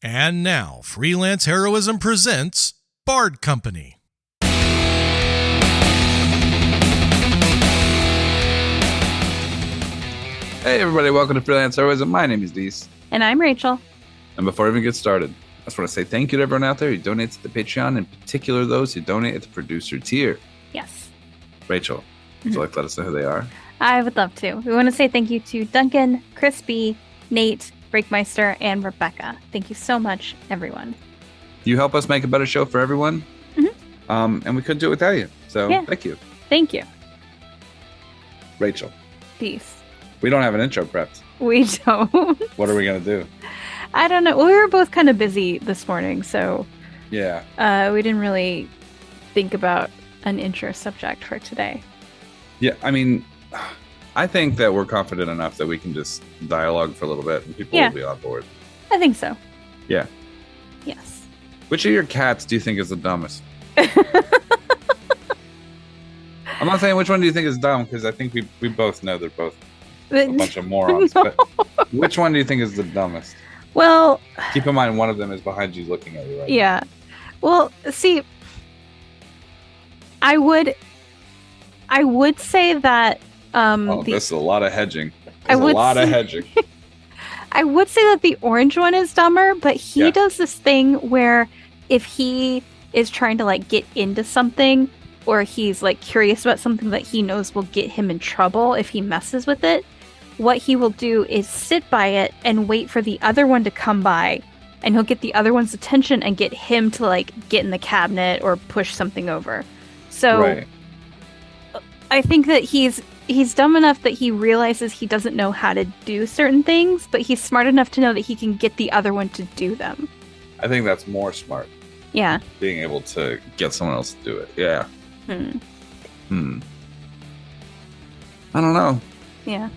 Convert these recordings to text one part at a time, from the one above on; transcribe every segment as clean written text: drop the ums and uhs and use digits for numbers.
And now, Freelance Heroism presents Bard Company. Hey everybody, welcome to Freelance Heroism. My name is Dees. And I'm Rachel. And before we even get started, I just want to say thank you to everyone out there who donates to the Patreon, in particular those who donate at the producer tier. Yes. Rachel, would you like to let us know who they are? I would love to. We want to say thank you to Duncan, Crispy, Nate, Breakmeister, and Rebecca. Thank you so much, everyone. You help us make a better show for everyone. Mm-hmm. And we couldn't do it without you. So Thank you. Thank you. Rachel. Peace. We don't have an intro prepped. We don't. What are we going to do? I don't know. We were both kind of busy this morning, so yeah, we didn't really think about an intro subject for today. Yeah, I mean, I think that we're confident enough that we can just dialogue for a little bit and people will be on board. I think so. Yeah. Yes. Which of your cats do you think is the dumbest? I'm not saying which one do you think is dumb, because I think we both know they're both a bunch of morons. No. But which one do you think is the dumbest? Well, keep in mind one of them is behind you looking at you right now. Well, see, I would say that this is a lot of hedging. There's a lot of hedging. I would say that the orange one is dumber, but he does this thing where if he is trying to like get into something, or he's like curious about something that he knows will get him in trouble if he messes with it, what he will do is sit by it and wait for the other one to come by, and he'll get the other one's attention and get him to like get in the cabinet or push something over. So I think that he's dumb enough that he realizes he doesn't know how to do certain things, but he's smart enough to know that he can get the other one to do them. I think that's more smart. Yeah. Being able to get someone else to do it. Yeah. I don't know. Yeah.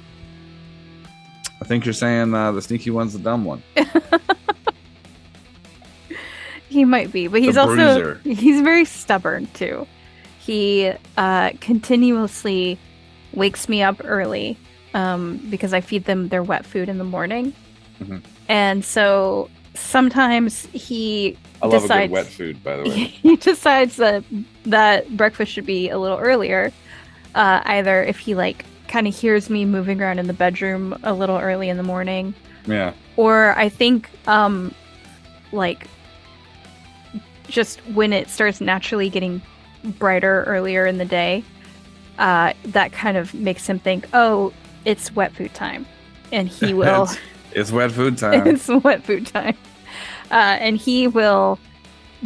I think you're saying the sneaky one's the dumb one. He might be, but he's he's very stubborn too. He continuously wakes me up early because I feed them their wet food in the morning. Mm-hmm. And so sometimes he decides... I love a good wet food, by the way. He decides that breakfast should be a little earlier. Either if he like kind of hears me moving around in the bedroom a little early in the morning. Yeah. Or I think like just when it starts naturally getting brighter earlier in the day, that kind of makes him think, oh, it's wet food time. And he will... it's wet food time. It's wet food time. And he will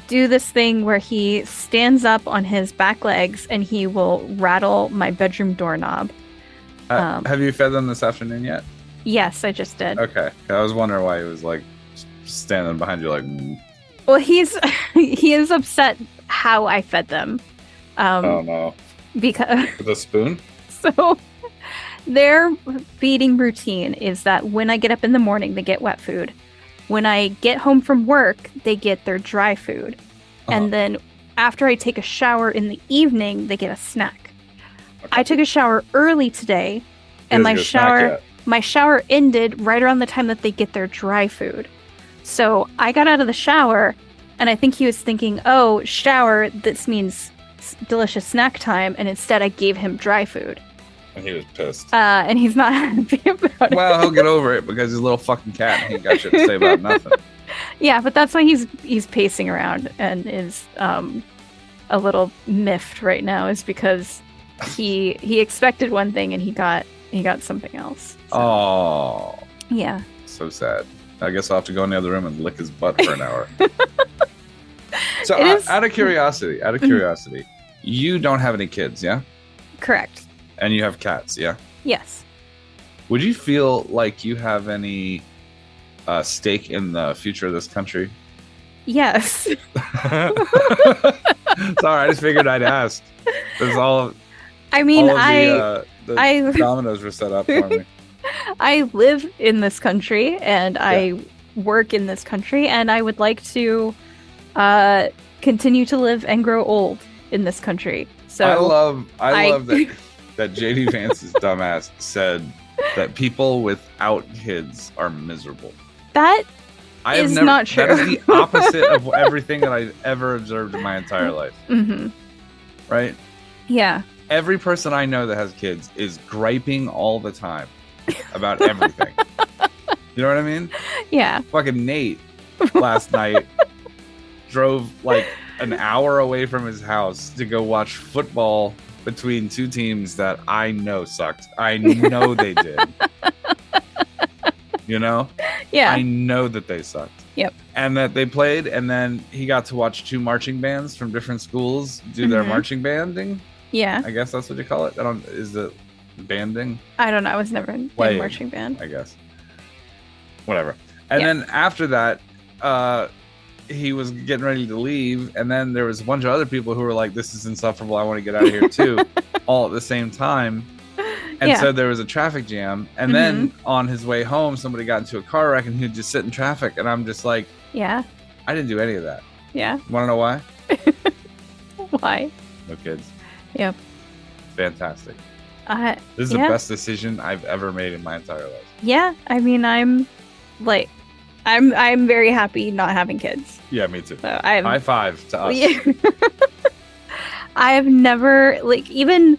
do this thing where he stands up on his back legs and he will rattle my bedroom doorknob. Have you fed them this afternoon yet? Yes, I just did. Okay. I was wondering why he was like standing behind you like... Well, he is upset how I fed them. Oh no. Because with a spoon? So their feeding routine is that when I get up in the morning, they get wet food. When I get home from work, they get their dry food. Uh-huh. And then after I take a shower in the evening, they get a snack. Okay. I took a shower early today, and my shower ended right around the time that they get their dry food. So I got out of the shower, and I think he was thinking, oh, shower, this means delicious snack time, and instead I gave him dry food. And he was pissed. And he's not happy about it. Well, he'll get over it because he's a little fucking cat and he ain't got shit to say about nothing. Yeah, but that's why he's pacing around and is a little miffed right now, is because he expected one thing and he got something else. So. Oh. Yeah. So sad. I guess I'll have to go in the other room and lick his butt for an hour. So out of curiosity, you don't have any kids, yeah? Correct. And you have cats, yeah? Yes. Would you feel like you have any stake in the future of this country? Yes. Sorry, I just figured I'd ask. There's the dominoes were set up for me. I live in this country and I work in this country, and I would like to continue to live and grow old in this country. So I love that JD Vance's dumbass said that people without kids are miserable. That is not true. That is the opposite of everything that I've ever observed in my entire life. Mm-hmm. Right? Yeah. Every person I know that has kids is griping all the time about everything. You know what I mean? Yeah. Fucking Nate last night drove like an hour away from his house to go watch football between two teams that I know sucked. I know they did. You know? Yeah. I know that they sucked. Yep. And that they played, and then he got to watch two marching bands from different schools do their marching banding. Yeah. I guess that's what you call it. Is it banding? I don't know. I was never in marching band. I guess. Whatever. And then after that, he was getting ready to leave, and then there was a bunch of other people who were like, "This is insufferable. I want to get out of here too," all at the same time. And so there was a traffic jam, and then on his way home, somebody got into a car wreck, and he'd just sit in traffic, and I'm just like, "Yeah, I didn't do any of that." Yeah. Want to know why? Why? No kids. Yep. Fantastic. This is the best decision I've ever made in my entire life. Yeah, I mean, I'm very happy not having kids. Yeah, me too. So high five to us. Yeah. I have never, even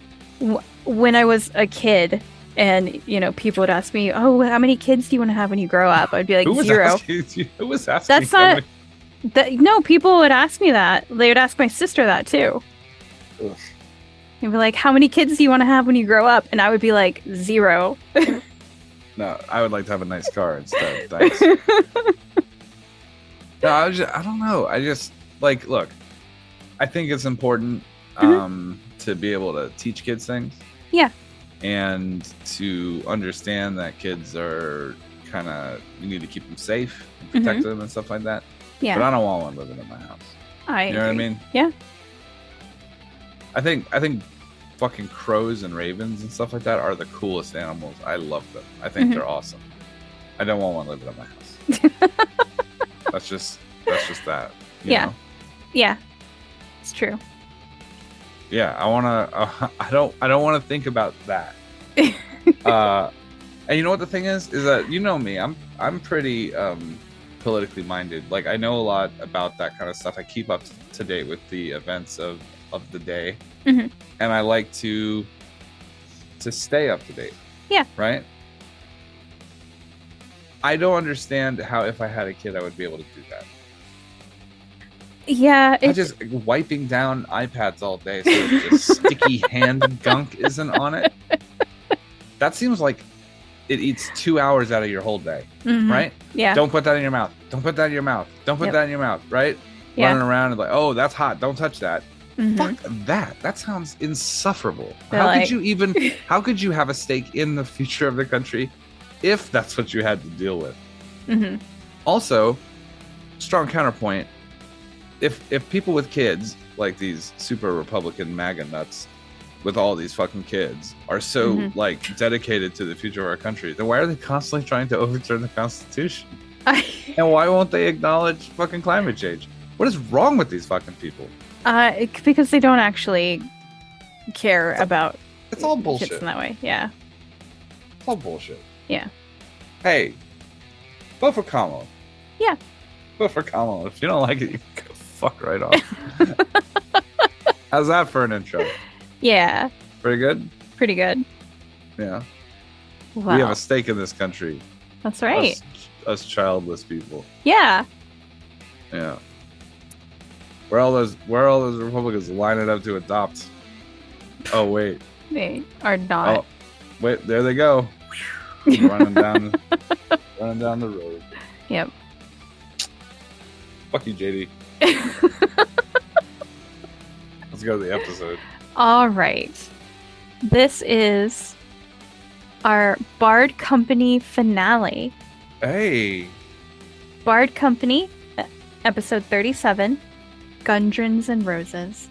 when I was a kid, and people would ask me, "Oh, how many kids do you want to have when you grow up?" I'd be like, "0." Who was asking? That's not. No, people would ask me that. They would ask my sister that too. Ugh. They'd be like, "How many kids do you want to have when you grow up?" And I would be like, 0. No, I would like to have a nice car instead. Thanks. No, I don't know. I just look. I think it's important to be able to teach kids things. Yeah. And to understand that kids are you need to keep them safe, and protect them, and stuff like that. Yeah. But I don't want one living in my house. You know what I mean? Yeah. I think fucking crows and ravens and stuff like that are the coolest animals. I love them. I think they're awesome. I don't want one living in my house. That's just that. You know? Yeah. It's true. Yeah, I don't want to think about that. And you know what the thing is that me, I'm pretty politically minded. Like, I know a lot about that kind of stuff. I keep up to date with the events of the day, and I like to stay up to date. Yeah. Right. I don't understand how, if I had a kid, I would be able to do that. Yeah, I just wiping down iPads all day so the sticky hand gunk isn't on it. That seems like it eats 2 hours out of your whole day, right? Yeah. Don't put that in your mouth. Don't put that in your mouth. Don't put that in your mouth, right? Yeah. Running around and like, oh, that's hot. Don't touch that. Fuck that. That sounds insufferable. How could you have a stake in the future of the country if that's what you had to deal with? Also, strong counterpoint. If people with kids, like these super Republican MAGA nuts with all these fucking kids, are so dedicated to the future of our country, then why are they constantly trying to overturn the Constitution? And why won't they acknowledge fucking climate change? What is wrong with these fucking people? Because they don't actually care about. It's all bullshit. Kids in that way, yeah. It's all bullshit. Yeah. Hey, vote for Kamala. Yeah. Vote for Kamala. If you don't like it, you can go fuck right off. How's that for an intro? Yeah. Pretty good? Pretty good. Yeah. Wow. We have a stake in this country. That's right. Us childless people. Yeah. Yeah. Where all those Republicans lining up to adopt? Oh wait. They are not. Oh, wait, there they go. running down the road. Yep. Fuck you, JD. Let's go to the episode. All right. This is our Bard Company finale. Hey. Bard Company, episode 37, Gundrons and Roses.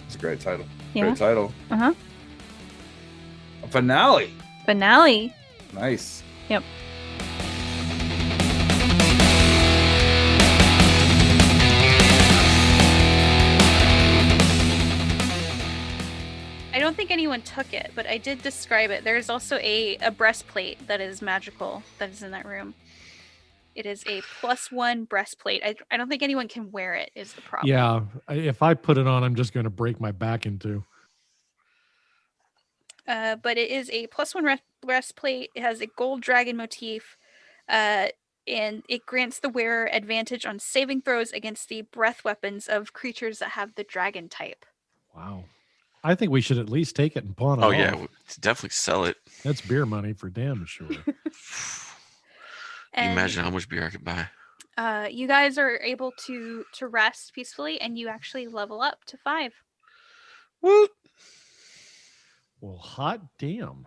It's a great title. Yeah. Great title. Uh-huh. A finale. Finale. Nice. Yep. I don't think anyone took it, but I did describe it. There's also a breastplate that is magical that is in that room. It is a +1 breastplate. I don't think anyone can wear it, is the problem. Yeah, if I put it on, I'm just going to break my back in two. But it is a +1 breastplate. It has a gold dragon motif, and it grants the wearer advantage on saving throws against the breath weapons of creatures that have the dragon type. Wow. I think we should at least take it and pawn it off. Yeah, we'll definitely sell it. That's beer money for damn sure. Can you imagine how much beer I could buy? You guys are able to rest peacefully, and you actually level up to 5. What? Well, hot damn.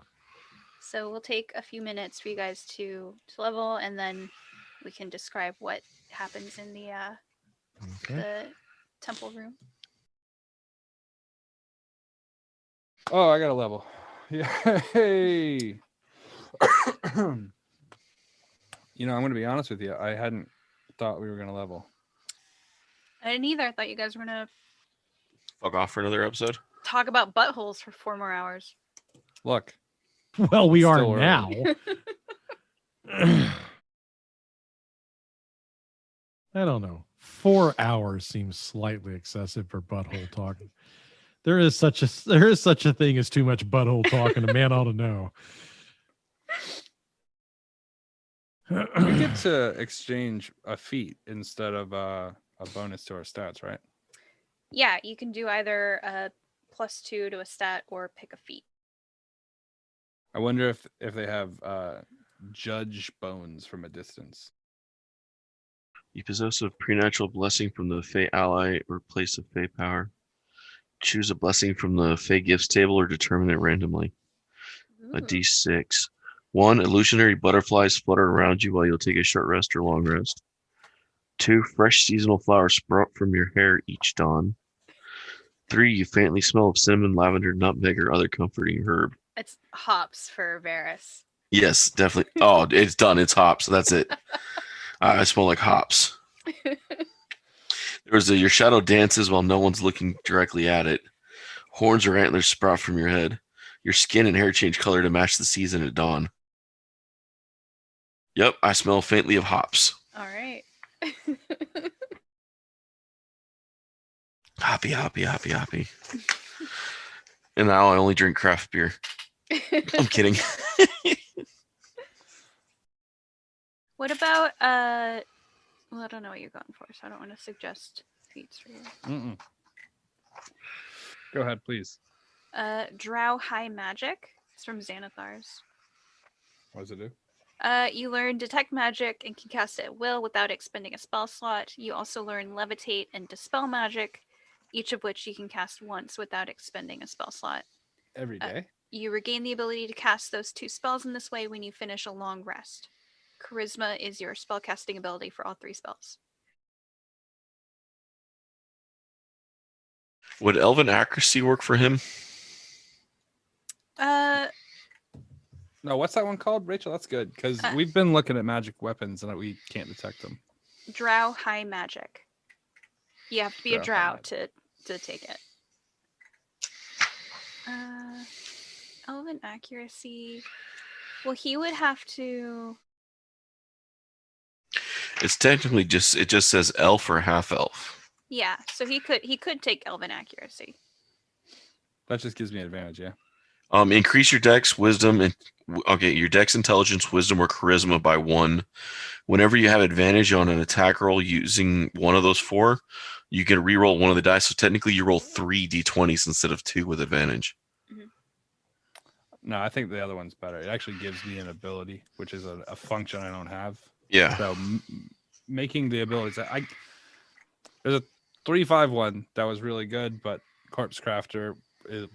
So we'll take a few minutes for you guys to level, and then we can describe what happens in the temple room. Oh, I got a level. Yay! You know, I'm going to be honest with you. I hadn't thought we were going to level. I didn't either. I thought you guys were going to Fuck off for another episode? talk about buttholes for 4 more hours. Look. Well, we are Still now. I don't know. 4 hours seems slightly excessive for butthole talking. There is such a thing as too much butthole talking. A man ought to know. We get to exchange a feat instead of a bonus to our stats, right? Yeah, you can do either a +2 to a stat or pick a feat. I wonder if they have judge bones from a distance. You possess a preternatural blessing from the Fey ally or place of Fey power. Choose a blessing from the Fey gifts table or determine it randomly. Ooh. A d6. 1. Illusionary butterflies flutter around you while you'll take a short rest or long rest. 2. Fresh seasonal flowers sprout from your hair each dawn. 3. You faintly smell of cinnamon, lavender, nutmeg, or other comforting herb. It's hops for Varys. Yes, definitely. Oh, it's done. It's hops. That's it. I smell like hops. There's your shadow dances while no one's looking directly at it. Horns or antlers sprout from your head. Your skin and hair change color to match the season at dawn. Yep, I smell faintly of hops. All right. Hoppy, hoppy, hoppy, hoppy. And now I only drink craft beer. I'm kidding. What about well, I don't know what you're going for, so I don't want to suggest feats for you. Mm-mm. Go ahead, please. Drow High Magic. It's from Xanathar's. What does it do? You learn Detect Magic and can cast it at will without expending a spell slot. You also learn Levitate and Dispel Magic, each of which you can cast once without expending a spell slot. Every day? You regain the ability to cast those 2 spells in this way when you finish a long rest. Charisma is your spellcasting ability for all 3 spells. Would Elven Accuracy work for him? No, what's that one called, Rachel? That's good, because we've been looking at magic weapons and we can't detect them. Drow High Magic. You have to be a drow to take it. Elven Accuracy. Well, he would have to... It's technically it just says elf or half elf. Yeah, so he could take Elven Accuracy. That just gives me an advantage, yeah. Increase your dex, wisdom, and your dex, intelligence, wisdom, or charisma by 1. Whenever you have advantage on an attack roll using one of those 4, you can re-roll one of the dice. So technically, you roll 3 d20s instead of 2 with advantage. Mm-hmm. No, I think the other one's better. It actually gives me an ability, which is a function I don't have. Yeah. So making the abilities, there's a 3-5 that was really good, but Corpse Crafter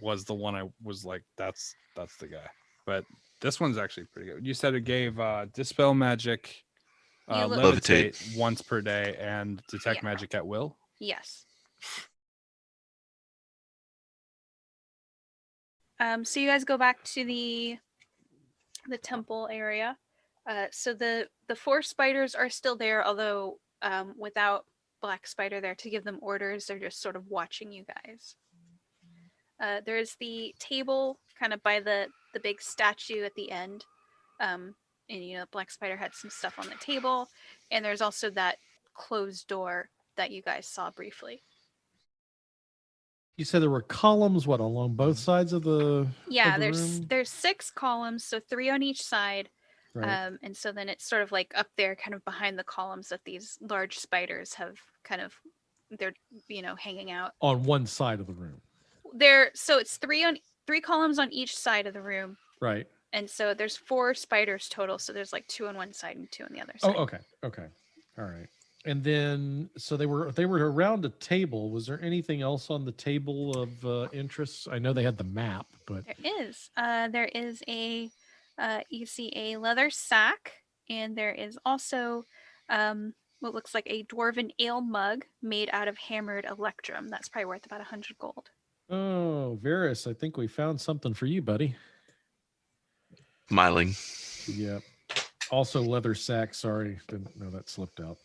was the one I was like, that's the guy. But this one's actually pretty good. You said it gave Dispel Magic, Levitate once per day, and Detect Magic at will? Yes. So you guys go back to the temple area. So the 4 spiders are still there, although without Black Spider there to give them orders. They're just sort of watching you guys. There's the table kind of by the big statue at the end. and Black Spider had some stuff on the table, and there's also that closed door that you guys saw briefly. You said there were columns, along both sides of the room? There's 6 columns, so 3 on each side. Right. And so then it's sort of like up there, kind of behind the columns, that these large spiders have they're hanging out On one side of the room. So it's 3 columns on each side of the room. Right. And so there's 4 spiders total. So there's like 2 on one side and 2 on the other side. Oh, okay. All right. And then, so they were around a table. Was there anything else on the table of interest? I know they had the map, but there is a you see a leather sack, and there is also what looks like a dwarven ale mug made out of hammered electrum. That's probably worth about 100 gold. Oh, Varys, I think we found something for you, buddy. Smiling. Yep. Also leather sack. Sorry, didn't know that slipped out.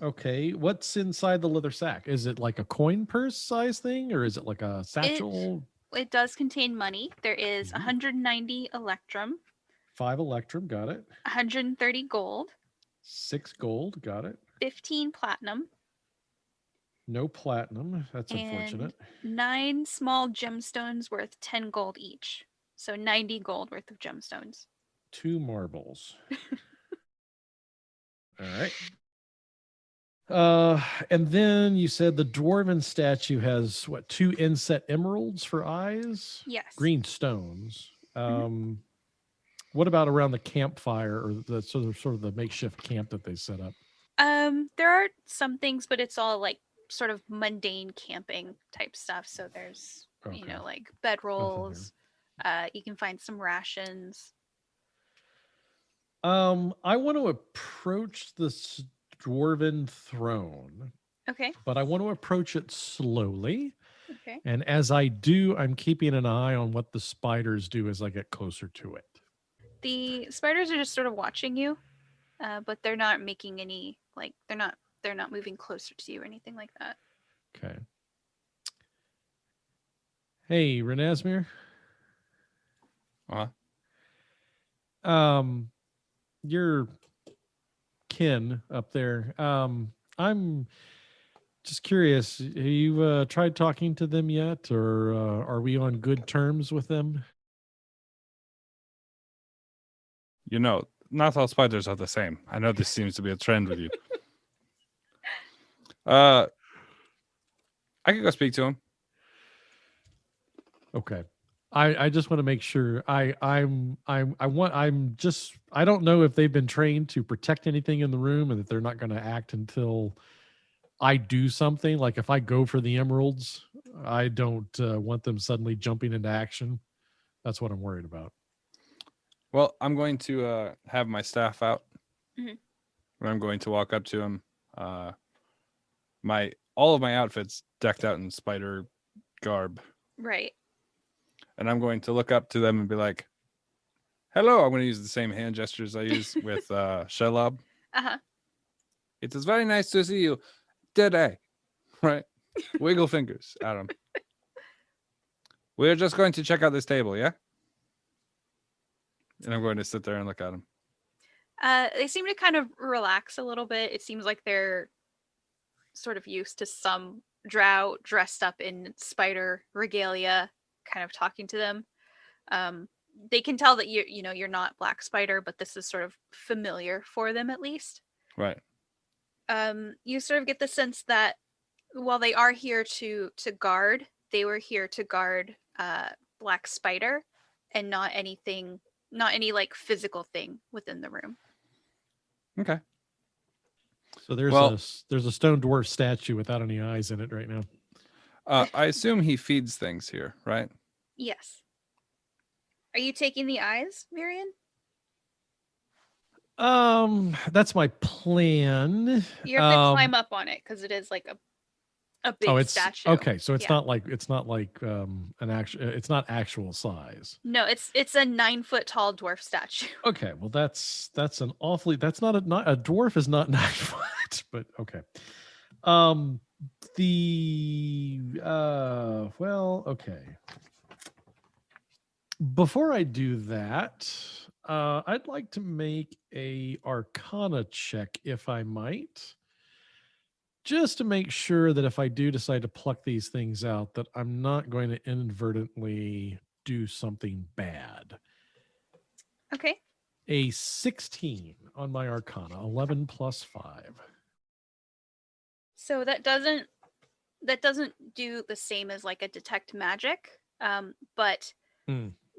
Okay, what's inside the leather sack? Is it like a coin purse size thing, or is it like a satchel? It does contain money. There is 190 electrum. 5 electrum, got it. 130 gold. 6 gold, got it. 15 platinum. No platinum. That's unfortunate. 9 small gemstones worth 10 gold each. So 90 gold worth of gemstones. 2 marbles. All right. And then you said the dwarven statue has 2 inset emeralds for eyes? Yes. Green stones. What about around the campfire, or the sort of the makeshift camp that they set up? There are some things, but it's all like sort of mundane camping type stuff. So there's like bedrolls. You can find some rations. I want to approach this dwarven throne. Okay. But I want to approach it slowly. Okay. And as I do, I'm keeping an eye on what the spiders do as I get closer to it. The spiders are just sort of watching you, but they're not making any, like, they're not moving closer to you or anything like that. Okay. Hey, Renasmir. Your kin up there. I'm just curious. Have you tried talking to them yet, or are we on good terms with them? Not all spiders are the same. I know this seems to be a trend with you. I could go speak to him. Okay. I just want to make sure I don't know if they've been trained to protect anything in the room, and that they're not going to act until I do something. Like if I go for the emeralds, I don't want them suddenly jumping into action. That's what I'm worried about. Well, I'm going to have my staff out. Mm-hmm. And I'm going to walk up to him. All of my outfits decked out in spider garb. Right. And I'm going to look up to them and be like, hello. I'm going to use the same hand gestures I use with Shelob. Uh-huh. It is very nice to see you today. Right? Wiggle fingers at him. We're just going to check out this table, yeah? And I'm going to sit there and look at him. They seem to kind of relax a little bit. It seems like they're sort of used to some drow dressed up in spider regalia kind of talking to them. They can tell that you're not Black Spider, but this is sort of familiar for them at least. Right. You sort of get the sense that while they are here to guard, they were here to guard Black Spider and not any like physical thing within the room. Okay. So there's a stone dwarf statue without any eyes in it right now. I assume he feeds things here, right? Yes. Are you taking the eyes, Miriam? That's my plan. You have to climb up on it because it is like a big statue. Okay, so it's not like it's not actual size. No, it's a 9-foot tall dwarf statue. Okay, well that's not a dwarf is not 9 foot, but okay. Okay. Before I do that, I'd like to make a Arcana check, if I might, just to make sure that if I do decide to pluck these things out, that I'm not going to inadvertently do something bad. Okay. A 16 on my Arcana, 11 plus 5. So that doesn't do the same as like a detect magic, but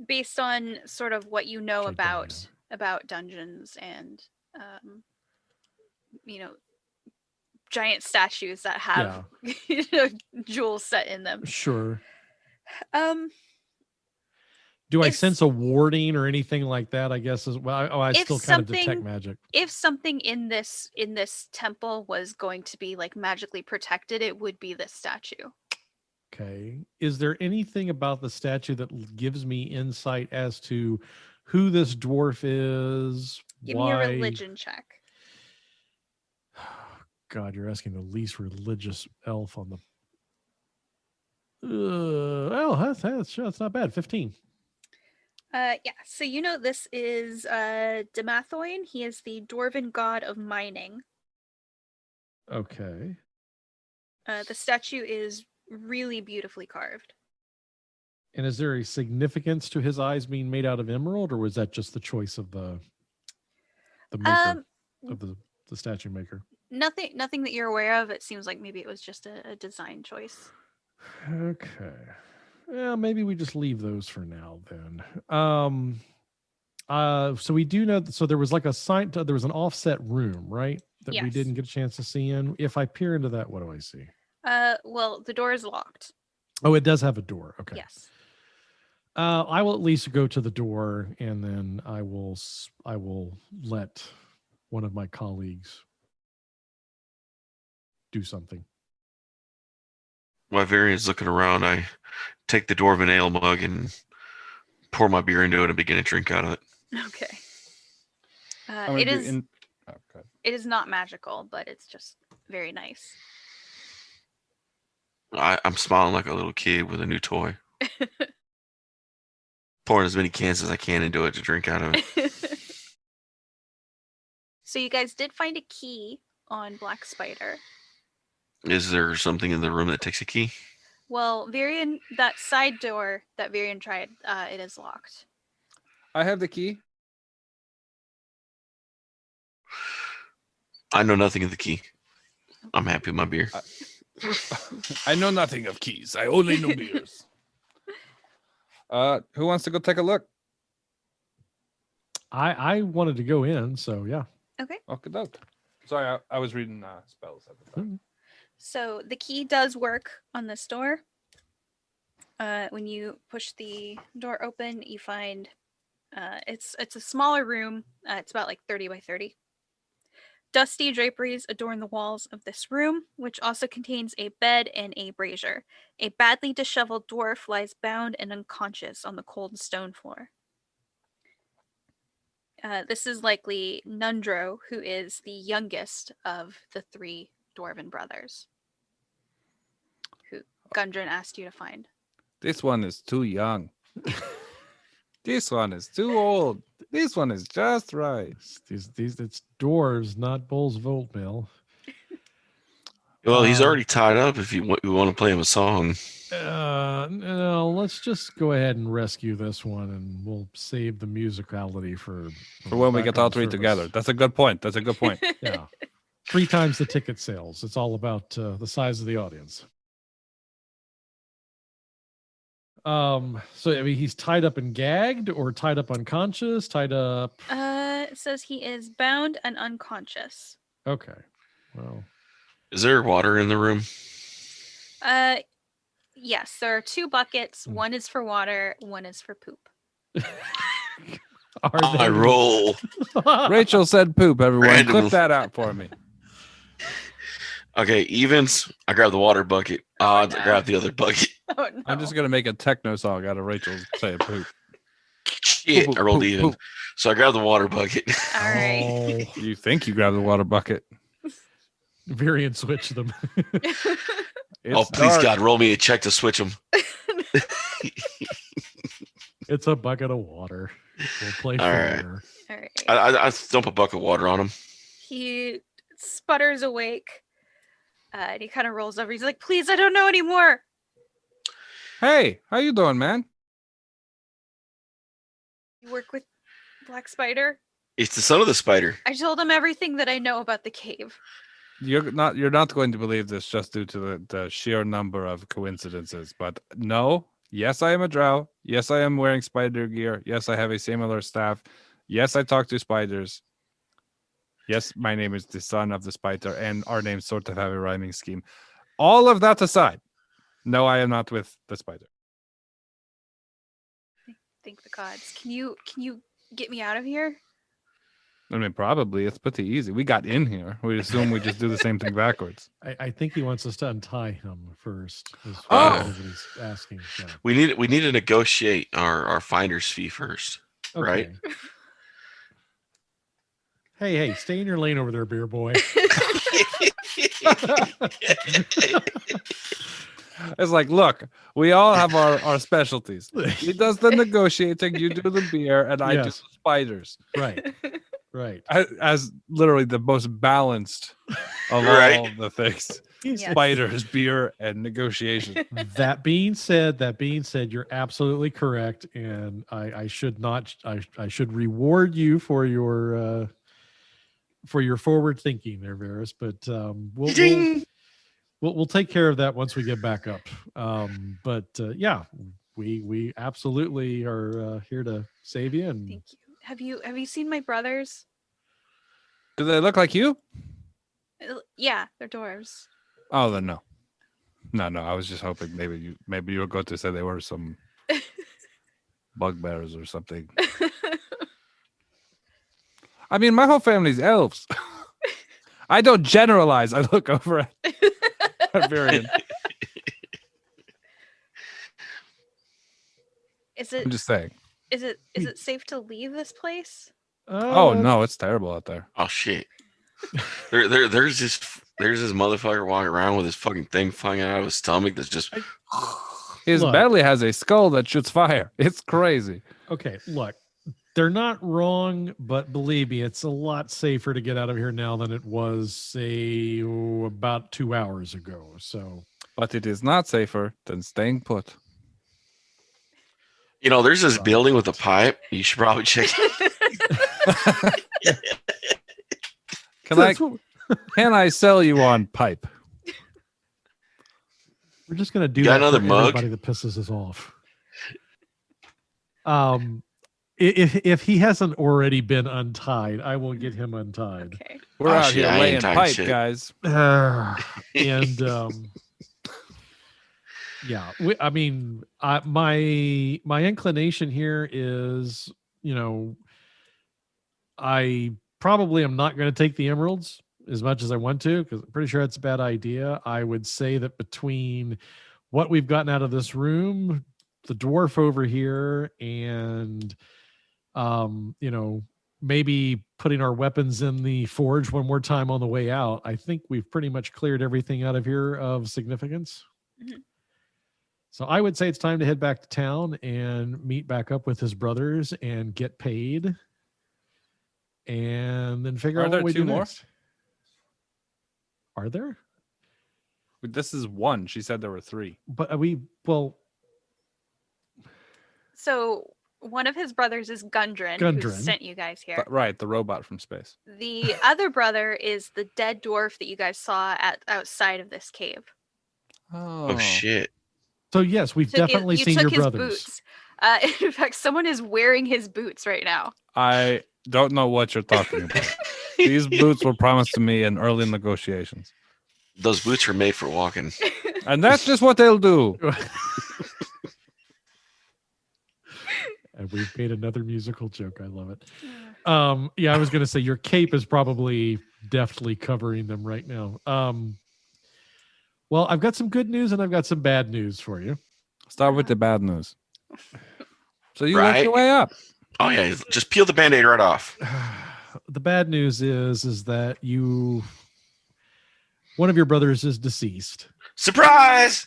based on sort of what you know about dungeons and giant statues that have jewels set in them. Sure. Do I sense a warding or anything like that? I guess as well. I still kind of detect magic. If something in this temple was going to be like magically protected, it would be this statue. Okay. Is there anything about the statue that gives me insight as to who this dwarf is? Give me a religion check. God, you're asking the least religious elf on the. Well, that's not bad. 15. Yeah. So this is Demathoin. He is the dwarven god of mining. Okay. The statue is really beautifully carved. And is there a significance to his eyes being made out of emerald, or was that just the choice of the maker of the statue maker? Nothing that you're aware of. It seems like maybe it was just a design choice. Okay. Well, maybe we just leave those for now then. So we do know. So there was like there was an offset room, right? That we didn't get a chance to see in. If I peer into that, what do I see? Well, the door is locked. Oh, it does have a door. Okay. Yes. I will at least go to the door, and then I will let one of my colleagues do something. While Varian's looking around, I take the dwarven ale mug and pour my beer into it and begin to drink out of it. Okay. It is not magical, but it's just very nice. I'm smiling like a little kid with a new toy. Pouring as many cans as I can into it to drink out of it. So you guys did find a key on Black Spider. Is there something in the room that takes a key? Well, Varian, that side door that Varian tried, it is locked. I have the key. I know nothing of the key. I'm happy with my beer. I know nothing of keys. I only know beers. Who wants to go take a look? I wanted to go in, so yeah. Okay. Okay. Sorry, I was reading spells at the time. So the key does work on this door. When you push the door open, you find it's a smaller room. It's about like 30 by 30. Dusty draperies adorn the walls of this room, which also contains a bed and a brazier. A badly disheveled dwarf lies bound and unconscious on the cold stone floor. This is likely Nundro, who is the youngest of the 3 dwarven brothers, who Gundren asked you to find. This one is too young. This one is too old. This one is just right. It's dwarves, not Bull's Volt Mill. Well, he's already tied up. If you want to play him a song. No, let's just go ahead and rescue this one, and we'll save the musicality for when we get all 3 together. That's a good point. Yeah, 3 times the ticket sales. It's all about the size of the audience. So I mean, he's tied up and gagged, or tied up unconscious, tied up. It says he is bound and unconscious. Okay. Well, is there water in the room? Yes, there are 2 buckets. One is for water, one is for poop. I roll. Rachel said poop, everyone. Clip that out for me. Okay, evens. I grab the water bucket. Odds. I grab the other bucket. Oh, no. I'm just gonna make a techno song out of Rachel saying poop. Shit, poop, I rolled poop, even. Poop. So I grab the water bucket. All right. Oh, you think you grab the water bucket? Variant switch them. Please, God, roll me a check to switch them. It's a bucket of water. We'll play All right. fair. All right. I dump a bucket of water on him. He sputters awake. And he kind of rolls over. He's like, please, I don't know anymore. Hey, how you doing, man? You work with Black Spider? It's the son of the spider. I told him everything that I know about the cave. You're not going to believe this just due to the sheer number of coincidences. But no, yes, I am a drow. Yes, I am wearing spider gear. Yes, I have a similar staff. Yes, I talk to spiders. Yes, my name is the son of the spider, and our names sort of have a rhyming scheme. All of that aside, no, I am not with the spider. Thank the gods. Can you get me out of here? I mean, probably. It's pretty easy. We got in here. We assume we just do the same thing backwards. I think he wants us to untie him first. Oh. What he's asking. Yeah. We need to negotiate our finder's fee first, right? Okay. Hey, stay in your lane over there, beer boy. It's like, look, we all have our specialties. He does the negotiating, you do the beer, and I do the spiders. Right. As literally the most balanced of Right. all the things. Yes. Spiders, beer, and negotiation. That being said, you're absolutely correct, and I should reward you for your forward thinking there, Varys. But we'll take care of that once we get back up. Yeah, we absolutely are here to save you. And Thank you. Have you seen my brothers? Do they look like you? Yeah, they're dwarves. Oh, then no. No. I was just hoping maybe you were going to say they were some bugbears or something. I mean, my whole family's elves. I don't generalize. I look over at Barbarian. I'm just saying. Is it safe to leave this place? Oh no, it's terrible out there. Oh shit. There's this motherfucker walking around with his fucking thing flying out of his stomach that's just His belly has a skull that shoots fire. It's crazy. Okay, look, they're not wrong, but believe me, it's a lot safer to get out of here now than it was, say, about 2 hours ago. So, but it is not safer than staying put. there's this building with a pipe. You should probably check it. Can I sell you on pipe? We're just gonna do Got that another for mug? everybody that pisses us off. If he hasn't already been untied, I will get him untied. Okay. We're out shit, here I ain't laying tying pipe, shit. guys. And yeah, my inclination here is, I probably am not going to take the emeralds as much as I want to, because I'm pretty sure it's a bad idea. I would say that between what we've gotten out of this room, the dwarf over here, and maybe putting our weapons in the forge one more time on the way out, I think we've pretty much cleared everything out of here of significance. Mhm. So I would say it's time to head back to town and meet back up with his brothers and get paid, and then figure Are out there what we two do more? next. Are there? This is one. She said there were three. But So one of his brothers is Gundren, who Gundren. sent you guys here. Right, the robot from space. The other brother is the dead dwarf that you guys saw outside of this cave. Oh shit. so yes, we've definitely you seen took your his brothers. boots. In fact, someone is wearing his boots right now. I don't know what you're talking about. These boots were promised to me in early negotiations. Those boots are made for walking. And that's just what they'll do. And we've made another musical joke. I love it. Yeah, I was going to say your cape is probably deftly covering them right now. Well, I've got some good news and I've got some bad news for you. Start with the bad news. So you work your way up. Oh yeah, just peel the Band-Aid right off. The bad news is that one of your brothers is deceased. Surprise!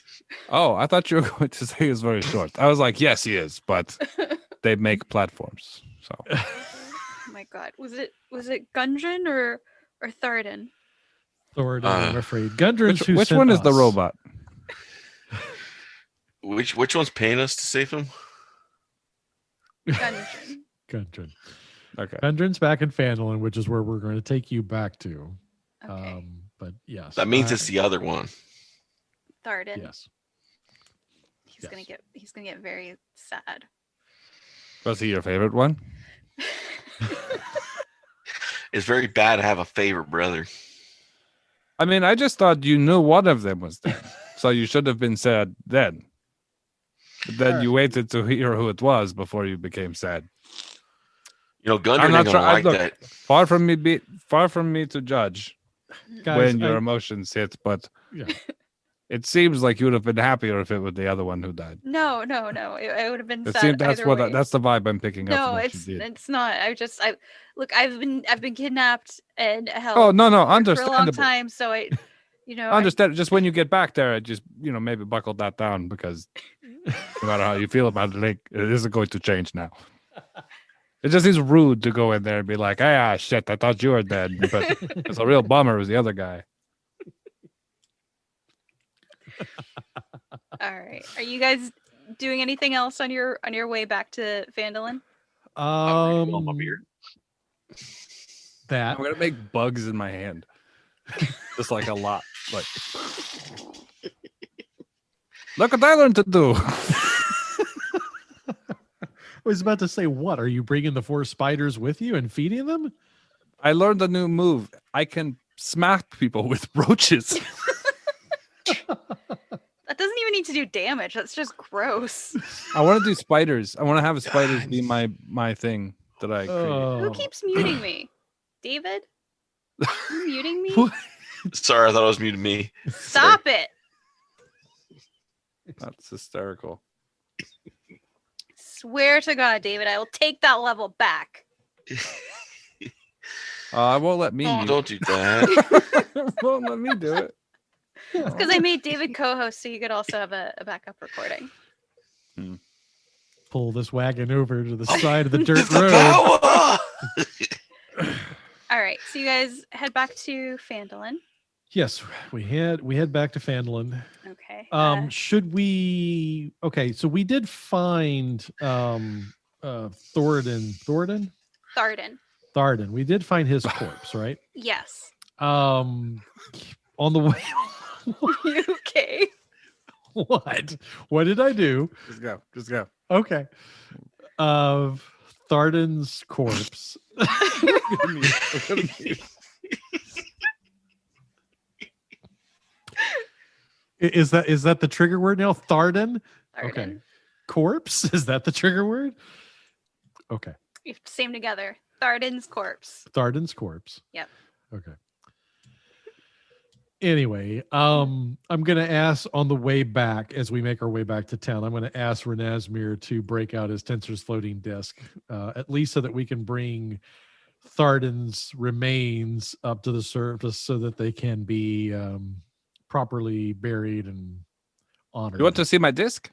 Oh, I thought you were going to say he was very short. I was like, yes, he is, but they make platforms. So Oh my god. Was it Gundren or Tharden? Thornton, I'm afraid. Gundren's who which sent one is the us. robot? Which one's paying us to save him? Gundren. Gundren. Okay. Gundren's back in Phandalin, which is where we're going to take you back to. Okay. But yes. That means it's the other one. Tharden. Yes. He's gonna get very sad. Was he your favorite one? It's very bad to have a favorite brother. I mean, I just thought you knew one of them was dead, so you should have been sad then. But then you waited to hear who it was before you became sad. Gundren ain't gonna like that. Far from me to judge Guys, when your emotions hit, but it seems like you would have been happier if it was the other one who died. No. It would have been It sad. seemed that's either what way. that's the vibe I'm picking up. No, from what it's you did. it's not. Look. I've been kidnapped and held. Oh no, for a long understandable. time. So I Understand. Just when you get back there, I just maybe buckle that down because no matter how you feel about it isn't going to change now. It just is rude to go in there and be like, "Ah, shit, I thought you were dead," but it's a real bummer. It was the other guy. All right. Are you guys doing anything else on your way back to Phandalin? That I'm gonna make bugs in my hand, just like a lot. Like, look what I learned to do. I was about to say, what? Are you bringing the 4 spiders with you and feeding them? I learned a new move. I can smack people with roaches. That doesn't even need to do damage. That's just gross. I want to do spiders. I want to have spiders be my thing that I create. Who keeps muting me? David? You muting me? Sorry, I thought it was muted me. Stop it. That's hysterical. Swear to God, David, I will take that level back. I won't let me. Oh, don't do that. Won't let me do it. It's because I made David co-host so you could also have a backup recording. Pull this wagon over to the side of the dirt The road. power! All right, so you guys head back to Phandalin. Yes, we head back to Phandalin. Okay. Should we? Okay, so we did find Thornton. Tharden. We did find his corpse, right? Yes. On the way. You okay? What? What did I do? Just go. Okay. Of Tharden's corpse. Is that the trigger word now? Tharden? Okay. Corpse? Is that the trigger word? Okay. You have to say them together. Tharden's corpse. Tharden's corpse. Yep. Okay. Anyway, I'm gonna ask on the way back, as we make our way back to town, I'm gonna ask Renasmir to break out his Tensor's floating disc, at least so that we can bring Tharden's remains up to the surface so that they can be properly buried and honored. You want to see my disc?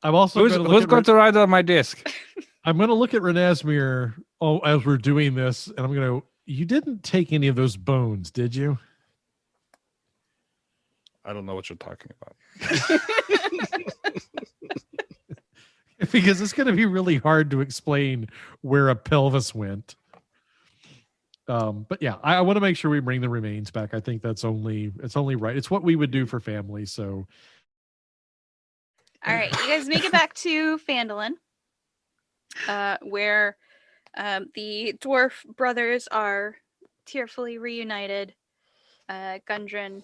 I'm also who's going to ride on my disc? I'm going to look at Renasmir as we're doing this, and I'm going to. You didn't take any of those bones, did you? I don't know what you're talking about. Because it's going to be really hard to explain where a pelvis went. But yeah, I want to make sure we bring the remains back. I think it's only right. It's what we would do for family. So, all right, you guys make it back to Phandalin, where the dwarf brothers are tearfully reunited. Gundren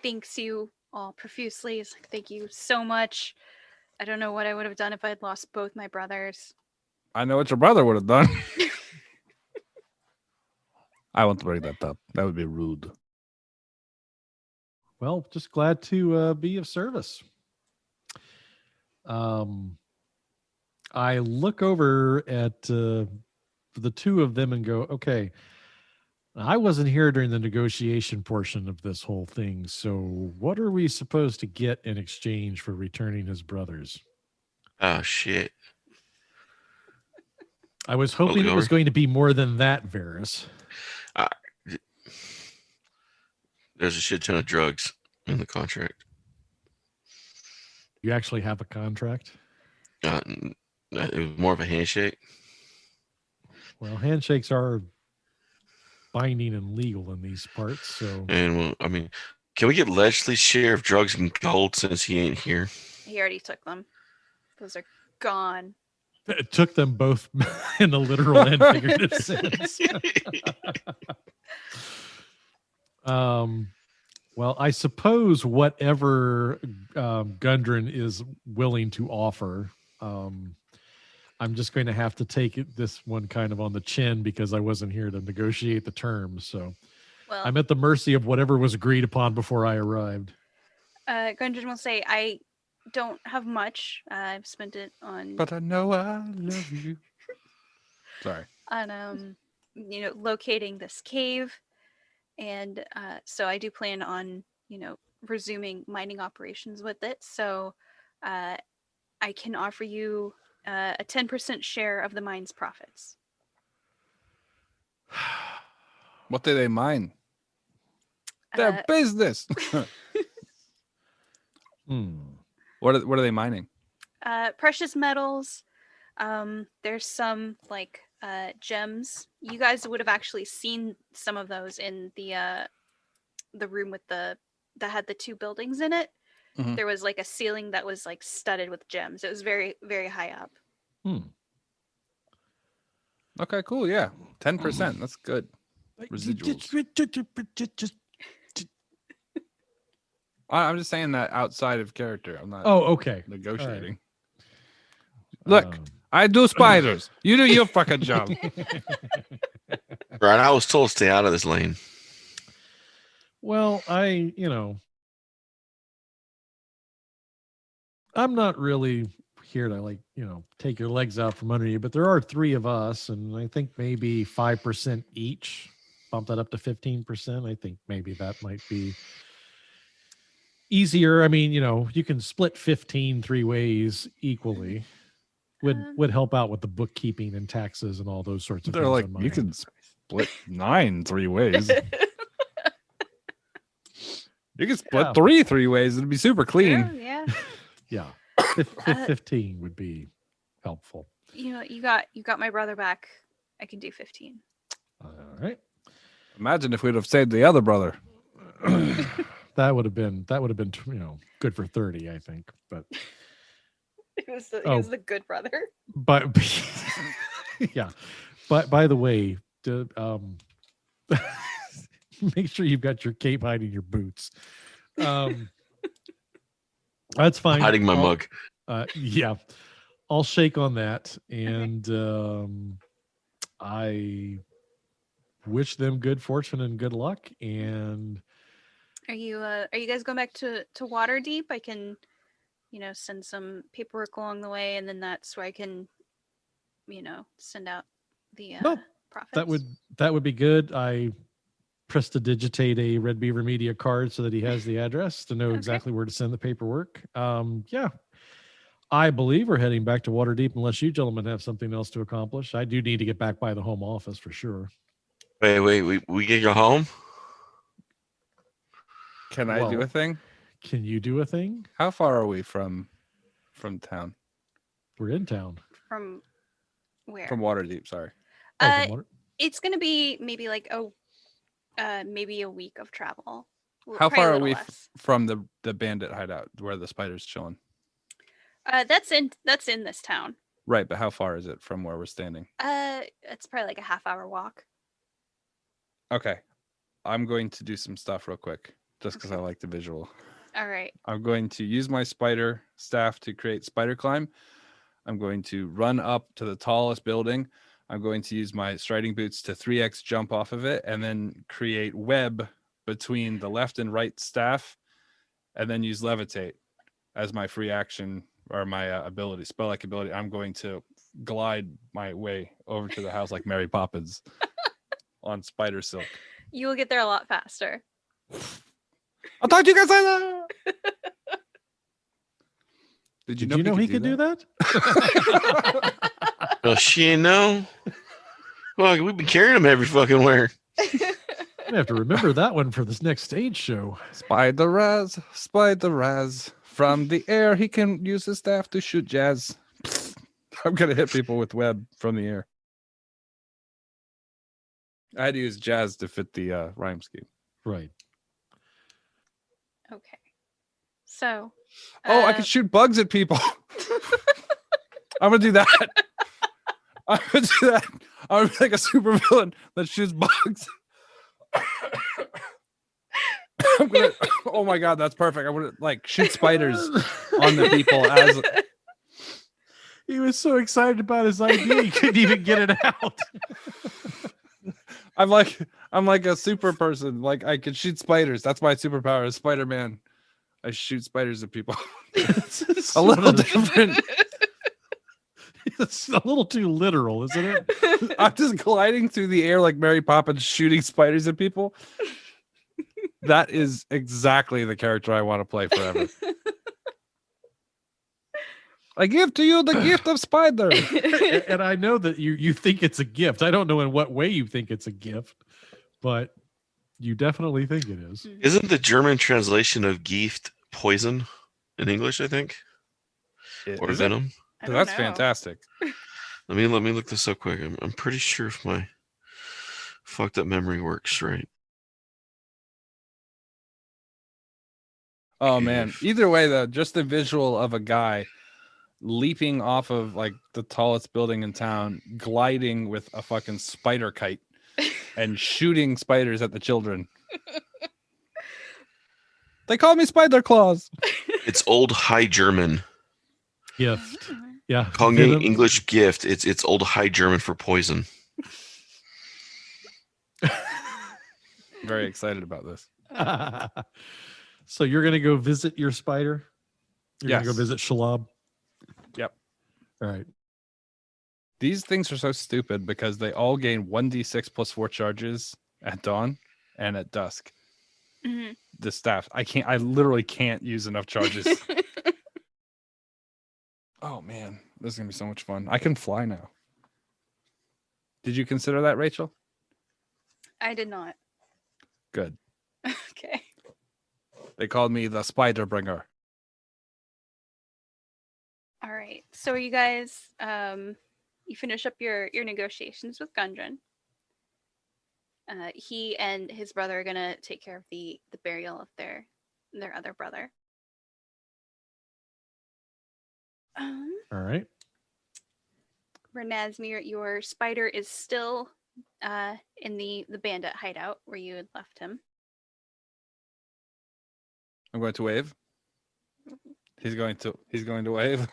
thanks you all profusely. He's like, thank you so much. I don't know what I would have done if I had lost both my brothers. I know what your brother would have done. I won't bring that up. That would be rude. well, just glad to be of service. I look over at the two of them and go, okay, I wasn't here during the negotiation portion of this whole thing. So, what are we supposed to get in exchange for returning his brothers? Oh shit. I was hoping it was going to be more than that, Varys. There's a shit ton of drugs in the contract. You actually have a contract? It was more of a handshake. Well, handshakes are binding and legal in these parts. So, and well, I mean, can we get Leslie's share of drugs and gold since he ain't here? He already took them. Those are gone. It took them both in a literal and figurative sense. Well, I suppose whatever Gundren is willing to offer, I'm just going to have to take this one kind of on the chin because I wasn't here to negotiate the terms. So I'm at the mercy of whatever was agreed upon before I arrived. Gundren will say, I don't have much. I've spent it on... But I know I love you. Sorry. On, locating this cave. And so I do plan on, resuming mining operations with it. So I can offer you a 10% share of the mine's profits. What do they mine? Their business. What are they mining? Precious metals. There's some like gems. You guys would have actually seen some of those in the room with that had the two buildings in it. Mm-hmm. There was like a ceiling that was like studded with gems. It was very, very high up. Okay, cool. Yeah, 10%. That's good. Residuals. I'm just saying that outside of character. I'm not. Oh, okay. Negotiating. Right. Look, I do spiders. You do your fucking job. Right. I was told to stay out of this lane. Well, I'm not really here to take your legs out from under you, but there are three of us, and I think maybe 5% each. Bump that up to 15%. I think maybe that might be easier. I mean, you can split 15 three ways equally. Would help out with the bookkeeping and taxes and all those sorts of things. They're like, you can split 9 3 ways. You can split 3 ways. It'd be super clean. Yeah. Yeah. 15 would be helpful. You got my brother back. I can do 15. All right. Imagine if we'd have saved the other brother. That would have been good for 30, I think. But he was the good brother. But yeah. But by the way, make sure you've got your cape hiding your boots. That's fine. Hiding my mug. Yeah. I'll shake on that. And I wish them good fortune and good luck. And are you guys going back to Waterdeep? I can, send some paperwork along the way, and then that's where I can, send out the profits. That would be good. I prestidigitate a Red Beaver Media card so that he has the address to know exactly where to send the paperwork. Yeah. I believe we're heading back to Waterdeep unless you gentlemen have something else to accomplish. I do need to get back by the home office for sure. Wait, we get you home? Can I do a thing? Can you do a thing? How far are we from town? We're in town. From where? From Waterdeep, sorry. It's going to be maybe like maybe a week of travel. How far are we from the bandit hideout where the spider's chilling? That's in this town. Right, but how far is it from where we're standing? It's probably like a half-hour walk. Okay. I'm going to do some stuff real quick just because I like the visual. All right. I'm going to use my spider staff to create spider climb. I'm going to run up to the tallest building. I'm going to use my striding boots to 3x jump off of it and then create web between the left and right staff and then use levitate as my free action or my ability, spell-like ability. I'm going to glide my way over to the house like Mary Poppins. on spider silk. You will get there a lot faster. I'll talk to you guys later. Did you know he could do that? Well, she know. Well, we've been carrying him every fucking where. I have to remember that one for this next stage show. Spider Raz. From the air, he can use his staff to shoot jazz. I'm gonna hit people with web from the air. I had to use jazz to fit the rhyme scheme. Right. Okay. So. Oh, I can shoot bugs at people. I'm gonna do that. I'm gonna do that. I'm gonna be like a super villain that shoots bugs. I'm gonna, oh my god, that's perfect. I'm gonna like shoot spiders on the people as he was so excited about his idea he couldn't even get it out. I'm like a super person. Like I can shoot spiders. That's my superpower is Spider-Man. I shoot spiders at people. It's a little different. It's a little too literal, isn't it? I'm just gliding through the air like Mary Poppins shooting spiders at people. That is exactly the character I want to play forever. I give to you the gift of spider. And I know that you think it's a gift. I don't know in what way you think it's a gift, but you definitely think it is. Isn't the German translation of gift poison in English, I think? Or venom? That's fantastic. Let me look this up quick. I'm pretty sure if my fucked up memory works right. Oh man. Either way though, just the visual of a guy leaping off of like the tallest building in town, gliding with a fucking spider kite and shooting spiders at the children. They call me Spider Claws. It's Old High German. Gift. Yeah. Calling it English gift. It's Old High German for poison. Very excited about this. So you're gonna go visit your spider? You're Yes. gonna go visit Shalab? Yep. All right. These things are so stupid because they all gain 1d6 plus 4 charges at dawn and at dusk. Mm-hmm. The staff. I literally can't use enough charges. Oh man, this is gonna be so much fun. I can fly now. Did you consider that, Rachel? I did not. Good. Okay. They called me the Spider Bringer. All right. So are you guys you finish up your negotiations with Gundren. He and his brother are gonna take care of the burial of their other brother. All right. Renazmir, your spider is still in the bandit hideout where you had left him. I'm going to wave. He's going to wave.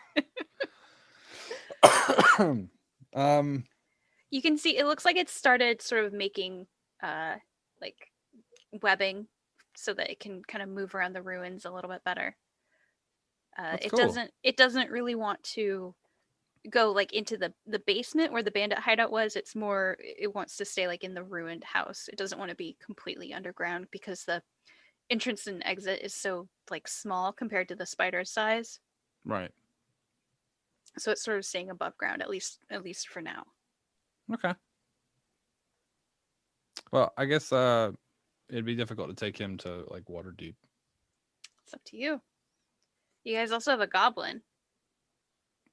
You can see it looks like it started sort of making like webbing so that it can kind of move around the ruins a little bit better. That's It cool. doesn't really want to go like into the basement where the bandit hideout was. It's more it wants to stay like in the ruined house. It doesn't want to be completely underground because the entrance and exit is so like small compared to the spider's size. Right. So it's sort of staying above ground at least for now. Okay. Well, I guess it'd be difficult to take him to like water deep. It's up to you. You guys also have a goblin.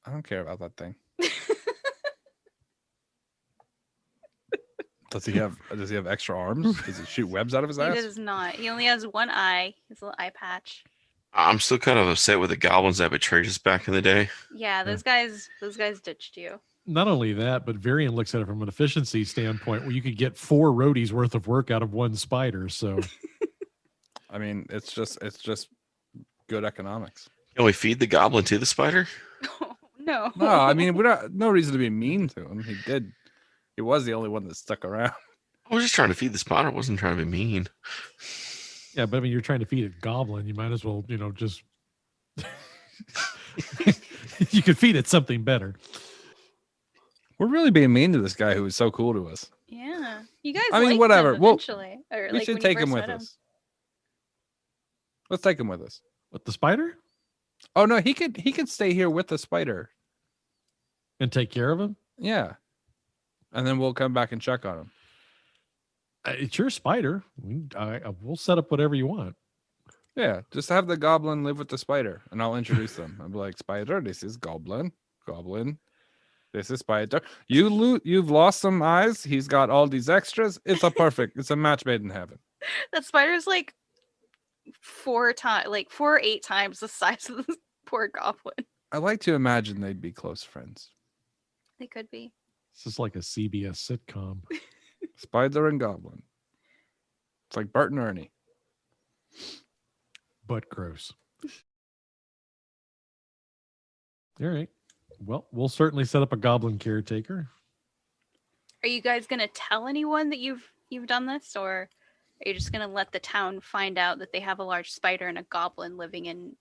I don't care about that thing. Does he have extra arms? Does he shoot webs out of his He ass? does not. He only has one eye, his little eye patch. I'm still kind of upset with the goblins that betrayed us back in the day. Yeah, those guys ditched you. Not only that, but Varian looks at it from an efficiency standpoint where you could get 4 roadies worth of work out of one spider. So I mean, it's just good economics. Can we feed the goblin to the spider? Oh, no. No, I mean, no reason to be mean to him. He was the only one that stuck around. I was just trying to feed the spider. I wasn't trying to be mean. yeah, but I mean, you're trying to feed a goblin. You might as well, just you could feed it something better. We're really being mean to this guy who was so cool to us. Yeah. Yeah, you guys. I mean, liked whatever. him Well, eventually, or we like should when you take him first with met him. us. Let's take him with us. With the spider? Oh no, he could stay here with the spider. And take care of him? Yeah. And then we'll come back and check on him. It's your spider. We'll set up whatever you want. Yeah, just have the goblin live with the spider, and I'll introduce them. I'll be like, Spider, this is Goblin. Goblin, this is Spider. You've lost some eyes. He's got all these extras. It's a match made in heaven. That spider's like 4 or 8 times the size of this poor goblin. I like to imagine they'd be close friends. They could be. This is like a CBS sitcom. Spider and Goblin. It's like Bert and Ernie. But gross. All right. Well, we'll certainly set up a goblin caretaker. Are you guys gonna tell anyone that you've done this, or are you just gonna let the town find out that they have a large spider and a goblin living in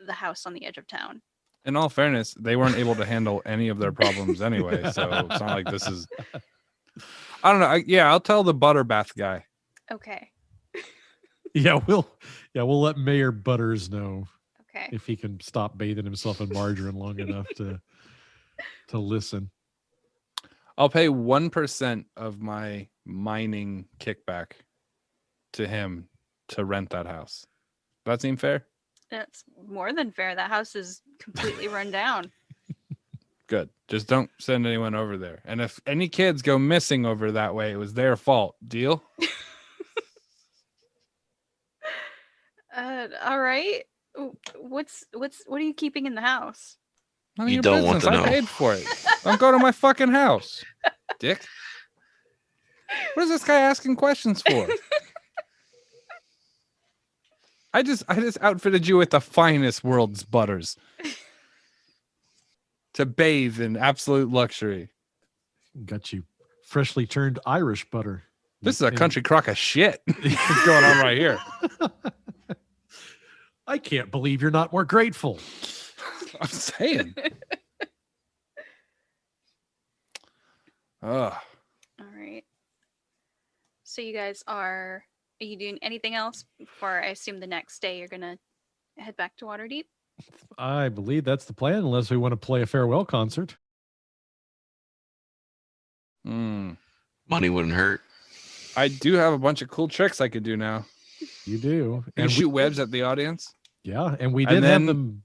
the house on the edge of town? In all fairness, they weren't able to handle any of their problems anyway, so it's not like this is. I don't know. I'll tell the butter bath guy. Okay. Yeah, we'll let Mayor Butters know Okay. if he can stop bathing himself in margarine long enough to listen. I'll pay 1% of my mining kickback to him to rent that house. That seem fair? That's more than fair. That house is completely run down. Good. Just don't send anyone over there. And if any kids go missing over that way, it was their fault. Deal? All right. What are you keeping in the house? None of You your don't want business. to I know. paid for it. Don't go to my fucking house, dick. What is this guy asking questions for? I just outfitted you with the finest world's butters to bathe in absolute luxury. Got you freshly turned Irish butter. This is a country crock of shit. What's going on right here? I can't believe you're not more grateful. I'm saying. Ugh. All right. So you guys are you doing anything else before I assume the next day you're gonna head back to Waterdeep? I believe that's the plan, unless we want to play a farewell concert. Mm. Money wouldn't hurt. I do have a bunch of cool tricks I could do now. You do. You can shoot webs at the audience. Yeah, and we And did have then- them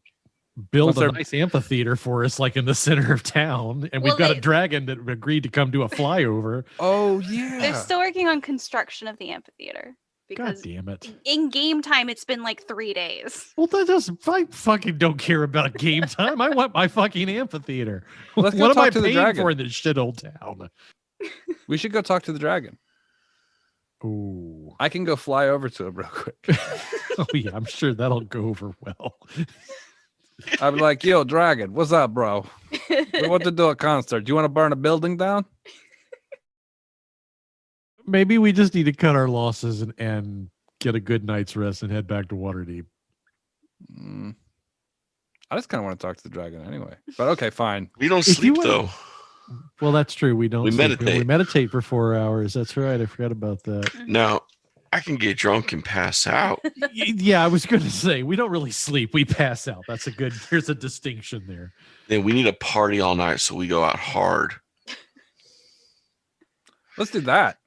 build Once a they're- nice amphitheater for us, like in the center of town. And Well, we've got they- a dragon that agreed to come do a flyover. Oh yeah. They're still working on construction of the amphitheater God because damn it. in game time it's been like 3 days. Well, that doesn't. I fucking don't care about game time. I want my fucking amphitheater. Let's go What am talk I to the paying dragon. for in this shit old town? We should go talk to the dragon. Ooh. I can go fly over to him real quick. Oh yeah, I'm sure that'll go over well. I'd be like, yo, dragon, what's up, bro? We want to do a concert. Do you want to burn a building down? Maybe we just need to cut our losses and get a good night's rest and head back to Waterdeep. Mm. I just kind of want to talk to the dragon anyway. But okay, fine. We don't If you sleep wanna- though. Well, that's true. We don't. We sleep. meditate. We meditate for 4 hours. That's right. I forgot about that. Now, I can get drunk and pass out. Yeah, I was going to say we don't really sleep. We pass out. That's a good. There's a distinction there. Then we need a party all night, so we go out hard. Let's do that.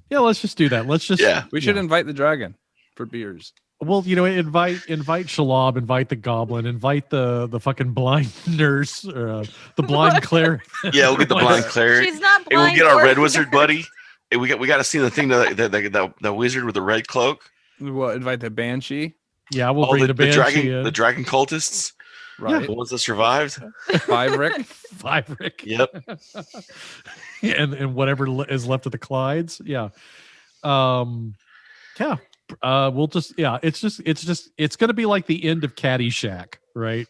Yeah, let's just do that. Let's just. Yeah. We should yeah. invite the dragon for beers. Well, invite Shalab, invite the goblin, invite the fucking blind nurse, the blind cleric. Yeah, we'll get the blind cleric. She's not And blind. we'll get our or- red wizard buddy. And we got to see the thing that wizard with the red cloak. We'll invite the banshee, Yeah, we'll All bring the banshee dragon, in. the dragon cultists, right? the ones that survived. Five Rick. Five Rick. Yep. and whatever is left of the Clydes. Yeah. Yeah. We'll just it's gonna be like the end of Caddyshack, right?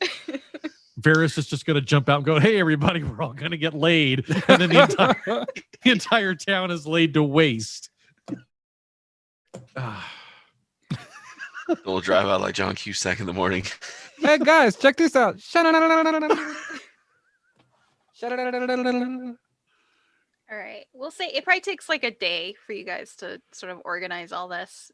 Varys is just gonna jump out and go, "Hey everybody, we're all gonna get laid," and then the entire town is laid to waste. We'll drive out like John Cusack in the morning. Hey guys, check this out. All right. We'll say it probably takes like a day for you guys to sort of organize all this.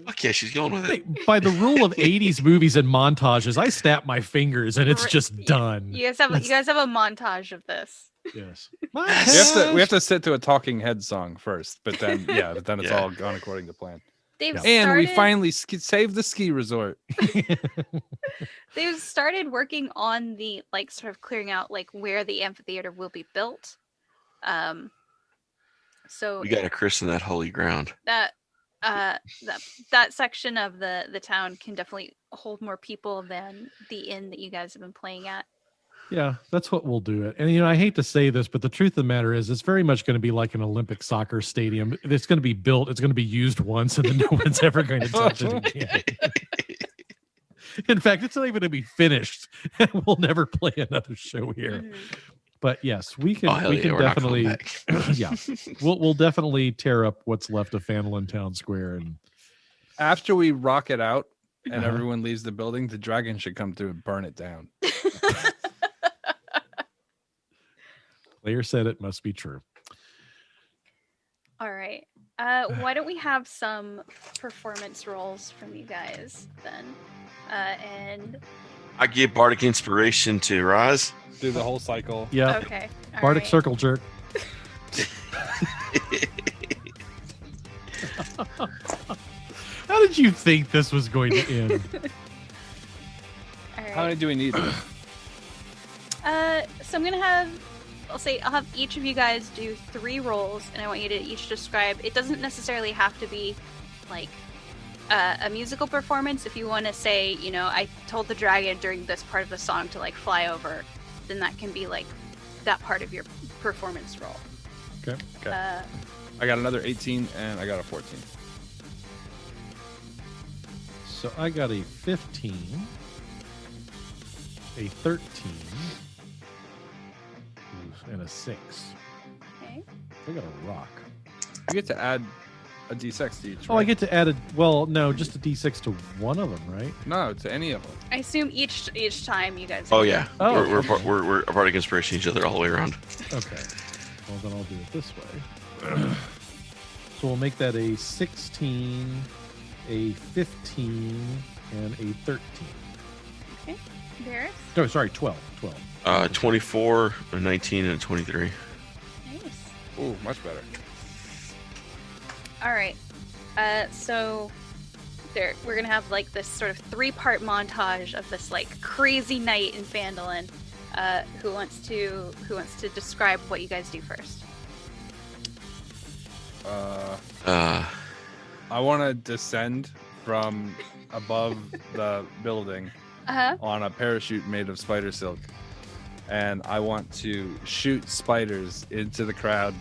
Okay, she's going with it. By the rule of 80s movies and montages, I snap my fingers and it's just done. You guys have a montage of this. Yes. We have to sit to a Talking Head song first, but then it's all gone according to plan. And we finally saved the ski resort. They've started working on the like sort of clearing out like where the amphitheater will be built. So we got to christen that holy ground. That section of the town can definitely hold more people than the inn that you guys have been playing at. Yeah, that's what we'll do it. And I hate to say this, but the truth of the matter is it's very much going to be like an Olympic soccer stadium. It's going to be built, it's going to be used once, and then no one's ever going to touch it again. In fact, it's not even going to be finished. We'll never play another show here. Mm-hmm. But yes, we can definitely we'll definitely tear up what's left of Phandalin Town Square. And after we rock it out and everyone leaves the building, the dragon should come through and burn it down. Player said it must be true. All right. Why don't we have some performance roles from you guys then? And I give Bardic Inspiration to Roz. Do the whole cycle. Yeah. Okay. All Bardic right. Circle Jerk. How did you think this was going to end? All right. How many do we need? So I'm gonna have. I'll have each of you guys do 3 roles, and I want you to each describe. It doesn't necessarily have to be like a musical performance. If you want to say, I told the dragon during this part of the song to like fly over, then that can be like that part of your performance role. Okay. I got another 18 and I got a 14. So I got a 15, a 13, and a 6. Okay. I got a rock. You get to add a d6 to each. Oh, right? I get to add just a d6 to one of them, right? No, to any of them. I assume each time you guys. Oh yeah. Oh, we're Bardic Inspiration each other all the way around. Okay. Well, then I'll do it this way. So we'll make that a 16, a 15, and a 13. Okay. Varys? No, sorry, 12. 24, a 19, and a 23. Nice. Ooh, much better. All right. So we're gonna have like this sort of 3-part montage of this like crazy night in Phandalin. Who wants to describe what you guys do first? I want to descend from above the building on a parachute made of spider silk, and I want to shoot spiders into the crowd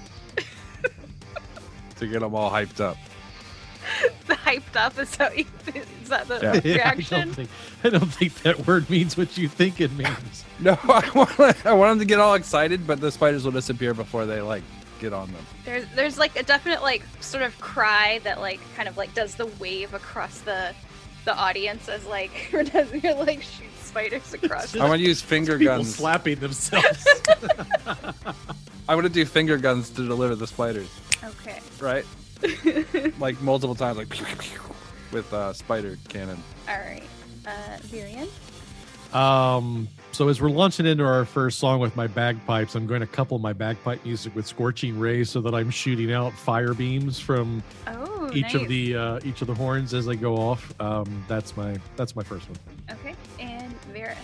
to get them all hyped up. The hyped up is that the reaction? I don't think that word means what you think it means. No, I want them to get all excited, but the spiders will disappear before they like get on them. There's like a definite like sort of cry that like kind of like does the wave across the audience as like you're like shoot spiders across. I want to use finger guns. Slapping themselves. I want to do finger guns to deliver the spiders. Okay. Right. Like multiple times, like pew, pew, pew, with spider cannon. All right, Virian. So as we're launching into our first song with my bagpipes, I'm going to couple my bagpipe music with Scorching Rays so that I'm shooting out fire beams from each of the horns as they go off. That's my first one. Okay, and Vera.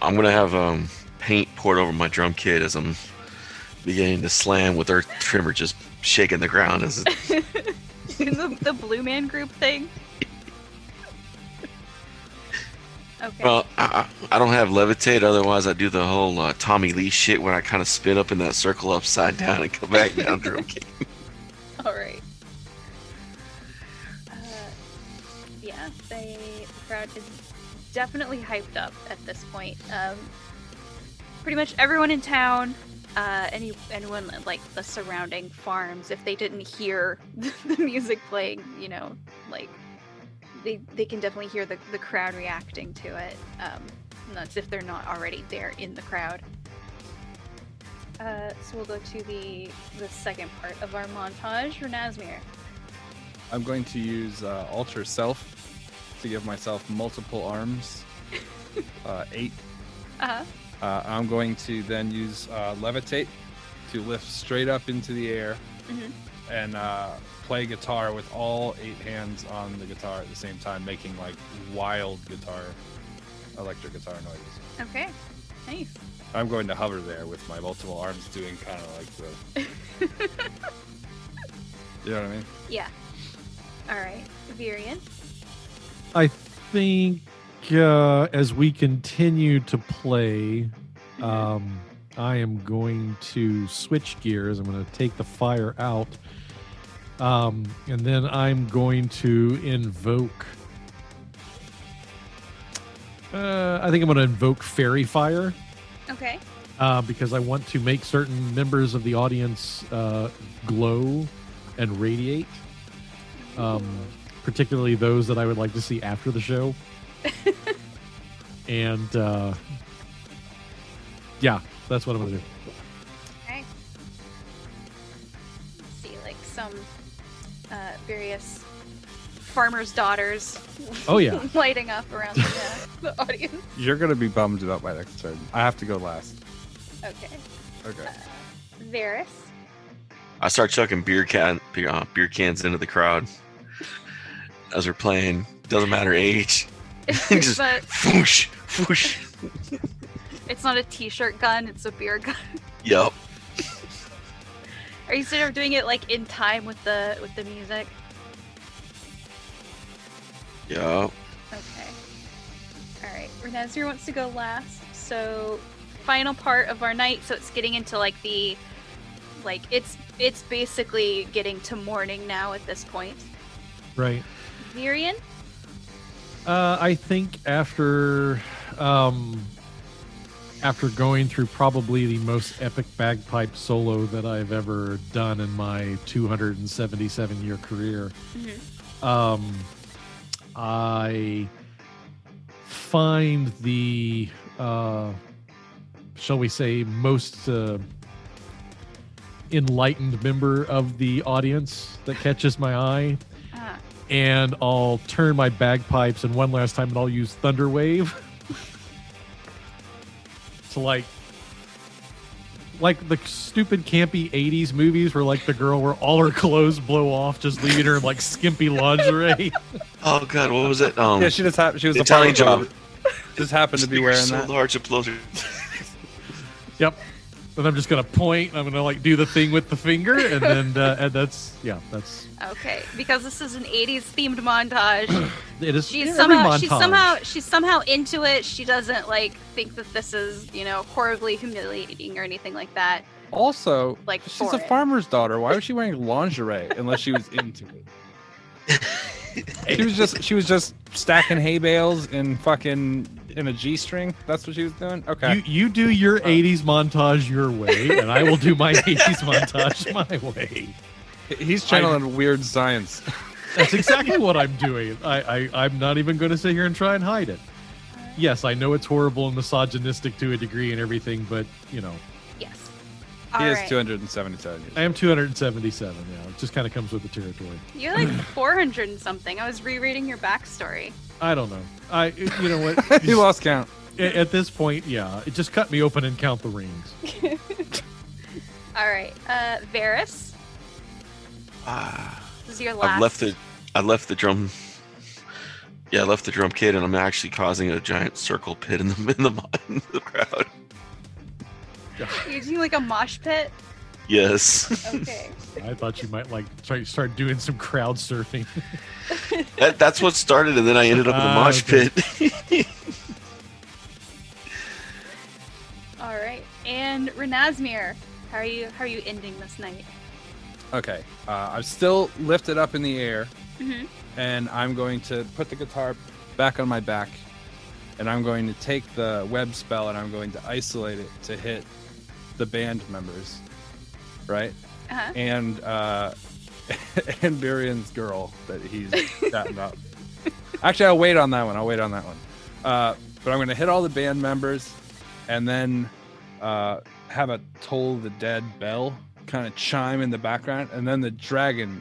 I'm gonna have paint poured over my drum kit as I'm beginning to slam with Earth Trimmer just shaking the ground as the Blue Man Group thing. Okay. Well, I don't have levitate. Otherwise, I do the whole Tommy Lee shit where I kind of spin up in that circle upside down and come back down drum kit. All right. Yeah, the crowd is definitely hyped up at this point. Pretty much everyone in town, anyone like the surrounding farms, if they didn't hear the music playing, like they can definitely hear the crowd reacting to it. And that's if they're not already there in the crowd. So we'll go to the second part of our montage. Renasmir. I'm going to use Alter Self to give myself multiple arms. 8. Uh-huh. I'm going to then use Levitate to lift straight up into the air and play guitar with all 8 hands on the guitar at the same time, making like wild electric guitar noises. Okay, nice. I'm going to hover there with my multiple arms doing kind of like the... You know what I mean? Yeah. All right, Virian. I think as we continue to play, I am going to switch gears. I'm going to take the fire out, and then I'm going to invoke. I think I'm going to invoke Fairy Fire. Okay. Because I want to make certain members of the audience glow and radiate. Particularly those that I would like to see after the show. And yeah, that's what I'm gonna do. Okay. Let's see, like some various farmers' daughters. Oh yeah, lighting up around the audience. You're gonna be bummed about my next turn. I have to go last. Okay. Okay. Varys. I start chucking beer cans into the crowd as we're playing. Doesn't matter age. Just But whoosh, whoosh. it's not a t-shirt gun; it's a beer gun. Yup. Are you sort of doing it like in time with the music? Yup. Okay. All right. Renazir wants to go last. So, final part of our night. So it's getting into like it's basically getting to morning now at this point. right. Virian. I think after going through probably the most epic bagpipe solo that I've ever done in my 277-year career, I find the, shall we say, most enlightened member of the audience that catches my eye. And I'll turn my bagpipes, and one last time, and I'll use Thunder Wave. So like the stupid campy 80s movies where like the girl where all her clothes blow off, just leaving her in like skimpy lingerie. Oh god, what was it? Yeah, she was the Italian Job. Just happened to be wearing so that. large it blows her. Yep. And I'm just gonna point. I'm gonna like do the thing with the finger, and then and that's. Okay, because this is an 80s themed montage. It is. She's every somehow into it. She doesn't like think that this is, horribly humiliating or anything like that. Also, Like, she's for a it. farmer's daughter. Why was she wearing lingerie unless she was into it? She was just stacking hay bales in a G-string. That's what she was doing. Okay. You do your 80s montage your way, and I will do my 80s montage my way. He's channeling weird science. That's exactly what I'm doing. I'm not even going to sit here and try and hide it. Yes, I know it's horrible and misogynistic to a degree and everything, but Yes. He All is right. 277 years. I am 277. Yeah, it just kind of comes with the territory. You're like 400 and something. I was rereading your backstory. I don't know. You know what? He lost count. At this point, yeah, it just cut me open and count the rings. All right. Varys. This is your last. I left the drum. Yeah, I left the drum kit, and I'm actually causing a giant circle pit in the crowd. You're doing like a mosh pit? Yes. Okay. I thought you might start doing some crowd surfing. That's what started, and then I ended up in the mosh pit. All right. And Renasmir, how are you ending this night? Okay. I'm still lifted up in the air, Mm-hmm. and I'm going to put the guitar back on my back, and I'm going to take the web spell, and I'm going to isolate it to hit the band members, right? Uh-huh. And and Birian's girl that he's chatting up. Actually, I'll wait on that one. But I'm going to hit all the band members, and then have a Toll the Dead bell kind of chime in the background, and then the dragon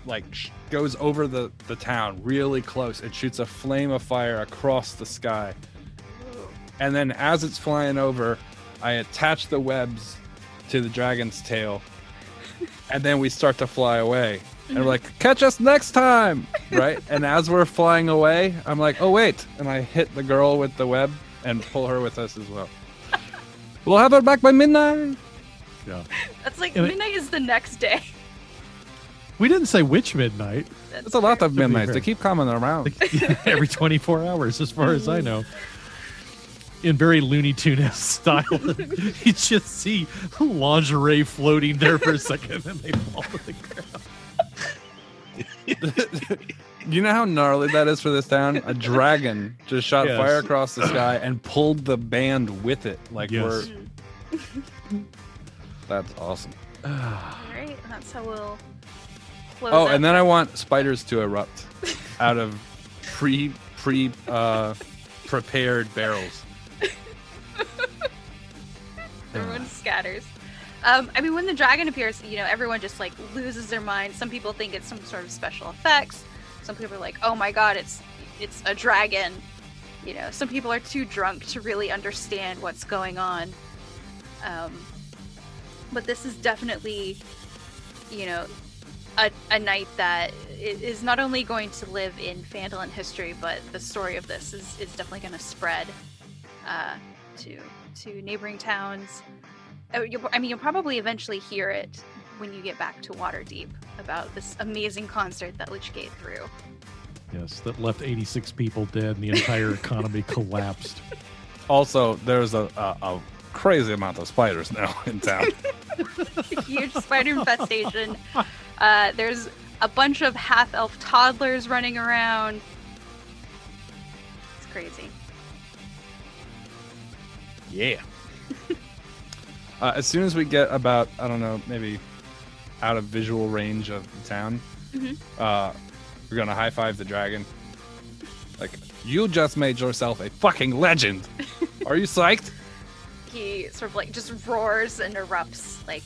like goes over the town really close and shoots a flame of fire across the sky. And then as it's flying over, I attach the webs to the dragon's tail, and then we start to fly away. And we're like, catch us next time, right? And as we're flying away, I'm like, oh wait, and I hit the girl with the web and pull her with us as well. We'll have her back by midnight. Yeah. That's like midnight is the next day. We didn't say which midnight. It's a lot of midnights. They keep coming around. Every 24 hours, as far as I know. In very Looney Tunes style. You just see lingerie floating there for a second, and they fall to the ground. You know how gnarly that is for this town? A dragon just shot fire across the sky and pulled the band with it. Like we're. That's awesome. All right, that's how we'll close. Oh, and then I want spiders to erupt out of prepared barrels. Everyone scatters. I mean, when the dragon appears, everyone just like loses their mind. Some people think it's some sort of special effects. Some people are like, "Oh my god, it's a dragon." Some people are too drunk to really understand what's going on. But this is definitely, a night that is not only going to live in Phandalin history, but the story of this is definitely going to spread to neighboring towns. You'll probably eventually hear it when you get back to Waterdeep about this amazing concert that Lich Gate threw. Yes, that left 86 people dead and the entire economy collapsed. Also, there's a crazy amount of spiders now in town. Huge spider infestation. There's a bunch of half-elf toddlers running around. It's crazy. Yeah. As soon as we get about, I don't know, maybe out of visual range of the town, we're going to high-five the dragon. Like, you just made yourself a fucking legend. Are you psyched? He sort of like just roars and erupts. Like,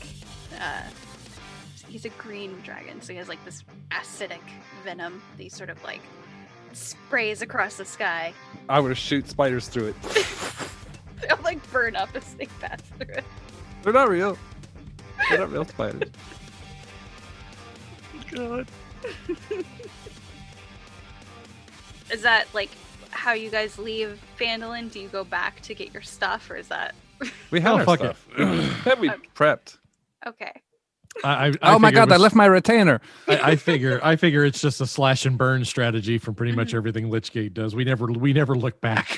he's a green dragon, so he has like this acidic venom that he sort of like sprays across the sky. I would shoot spiders through it. They'll like burn up as they pass through it. They're not real. They're not real spiders. God. Is that like how you guys leave Phandalin? Do you go back to get your stuff, or is that? We had our fuck stuff. That we prepped. Okay. Oh my god! I left my retainer. I figure it's just a slash and burn strategy from pretty much everything Lich Gate does. We never look back.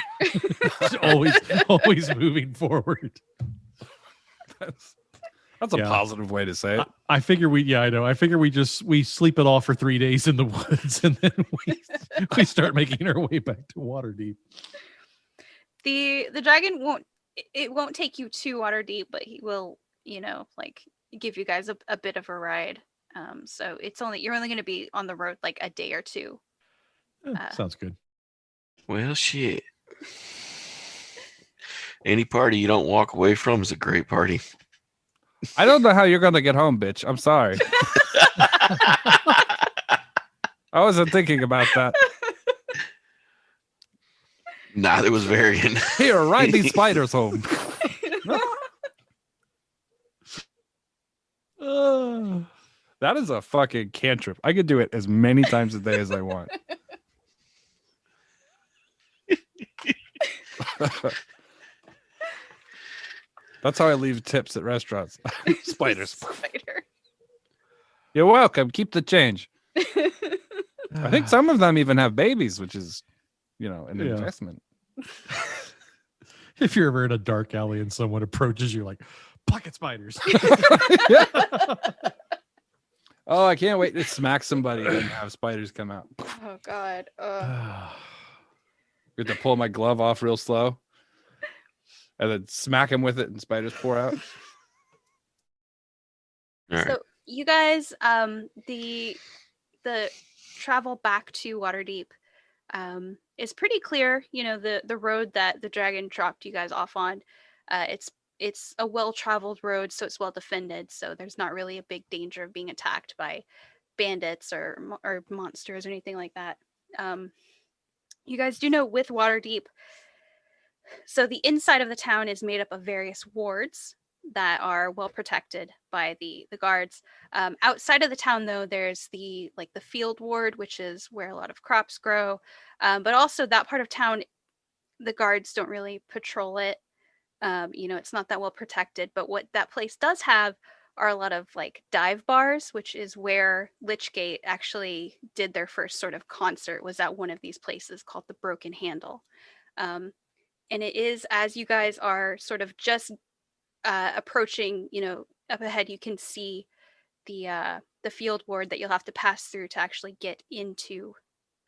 always moving forward. That's a positive way to say it. I figure I figure we sleep it off for 3 days in the woods, and then we start making our way back to Waterdeep. The dragon won't take you to Waterdeep, but he will, like give you guys a bit of a ride. So you're only going to be on the road like a day or two. Sounds good. Well, shit. Any party you don't walk away from is a great party. I don't know how you're going to get home, bitch. I'm sorry. I wasn't thinking about that. Neither was Varian. Here, ride these spiders home. That is a fucking cantrip. I could do it as many times a day as I want. That's how I leave tips at restaurants. Spiders. Spider. You're welcome. Keep the change. I think some of them even have babies, which is, an investment. If you're ever in a dark alley and someone approaches you like, pocket spiders. Oh, I can't wait to smack somebody and have spiders come out. Oh, God. You have to pull my glove off real slow. And then smack him with it and spiders pour out. So you guys, the travel back to Waterdeep is pretty clear. The road that the dragon dropped you guys off on, it's it's a well-traveled road, so it's well defended. So there's not really a big danger of being attacked by bandits or monsters or anything like that. You guys do know with Waterdeep, so the inside of the town is made up of various wards that are well protected by the guards. Outside of the town, though, there's the field ward, which is where a lot of crops grow. But also that part of town, the guards don't really patrol it. It's not that well protected. But what that place does have are a lot of dive bars, which is where Lich Gate actually did their first sort of concert, was at one of these places called the Broken Handle. And it is, as you guys are sort of just approaching, up ahead, you can see the field ward that you'll have to pass through to actually get into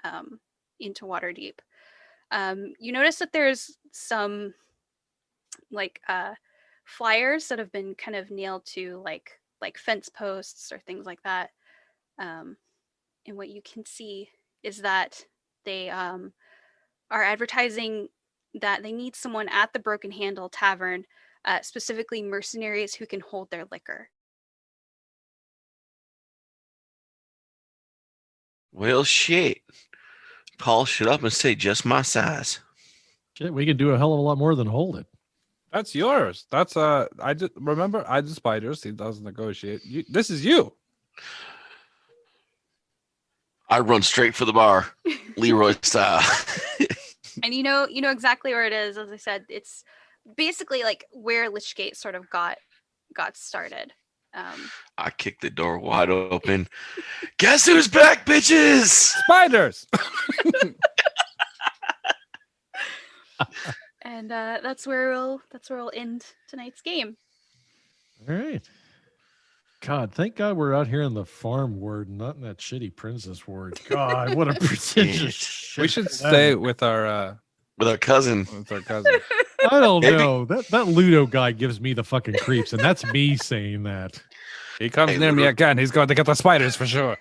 Waterdeep. You notice that there's some flyers that have been kind of nailed to like fence posts or things like that. And what you can see is that they are advertising that they need someone at the Broken Handle Tavern, specifically mercenaries who can hold their liquor. Well, shit. Polish it up and say just my size. Shit, we can do a hell of a lot more than hold it. That's yours. That's I just remember I do spiders. He doesn't negotiate. This is you. I run straight for the bar, Leroy style. And you know exactly where it is. As I said, it's basically like where Lich Gate sort of got started. I kicked the door wide open. Guess who's back, bitches? Spiders. And that's where we'll end tonight's game. All right. God, thank God we're out here in the farm ward, not in that shitty princess ward. God, what a pretentious shit. We should stay with our cousin. With our cousin. I don't know. That Ludo guy gives me the fucking creeps, and that's me saying that. He comes near me again. He's going to get the spiders for sure.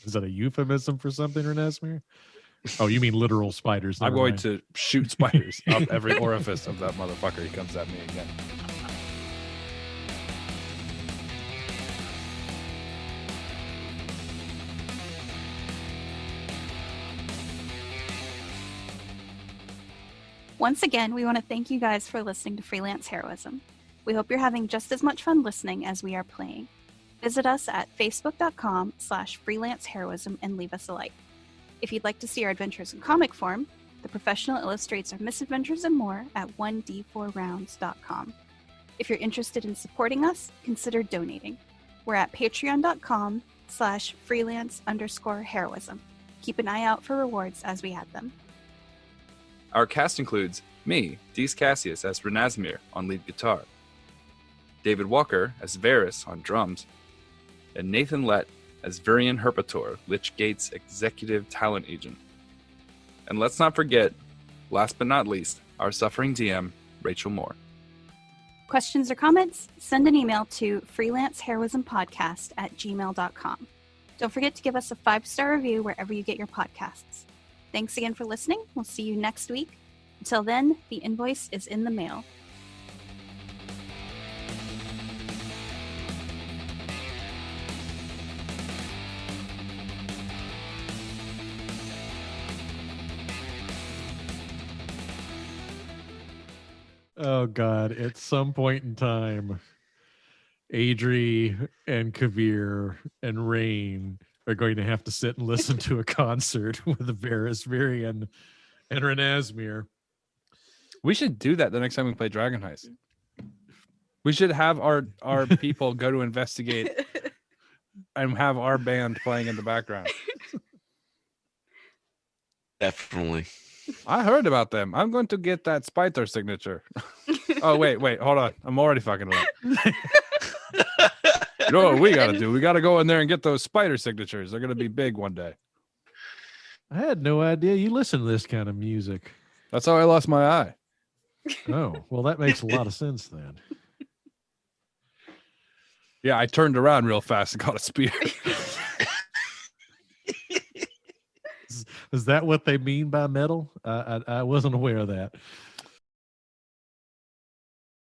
Is that a euphemism for something, Renasmir? Oh, you mean literal spiders. I'm going to shoot spiders up every orifice of that motherfucker. He comes at me again. Once again, we want to thank you guys for listening to Freelance Heroism. We hope you're having just as much fun listening as we are playing. Visit us at facebook.com/freelanceheroism and leave us a like. If you'd like to see our adventures in comic form, The Professional illustrates our misadventures and more at 1d4rounds.com. If you're interested in supporting us, consider donating. We're at patreon.com/freelance_heroism. Keep an eye out for rewards as we add them. Our cast includes me, Dees Cassius, as Renasmir on lead guitar, David Walker as Varys on drums, and Nathan Lett as Virian Herpator, Lich Gate's executive talent agent. And let's not forget, last but not least, our suffering DM, Rachel Moore. Questions or comments? Send an email to freelanceheroismpodcast@gmail.com. Don't forget to give us a 5-star review wherever you get your podcasts. Thanks again for listening. We'll see you next week. Until then, the invoice is in the mail. Oh, God. At some point in time, Adri and Kavir and Rain are going to have to sit and listen to a concert with Varys, Virian, and Renasmir. We should do that the next time we play Dragon Heist. We should have our people go to investigate and have our band playing in the background. Definitely. I heard about them. I'm going to get that spider signature. Oh, wait, hold on. I'm already fucking with it. You know what we got to do? We got to go in there and get those spider signatures. They're going to be big one day. I had no idea you listen to this kind of music. That's how I lost my eye. Oh, well, that makes a lot of sense then. Yeah, I turned around real fast and got a spear. Is that what they mean by metal? I wasn't aware of that.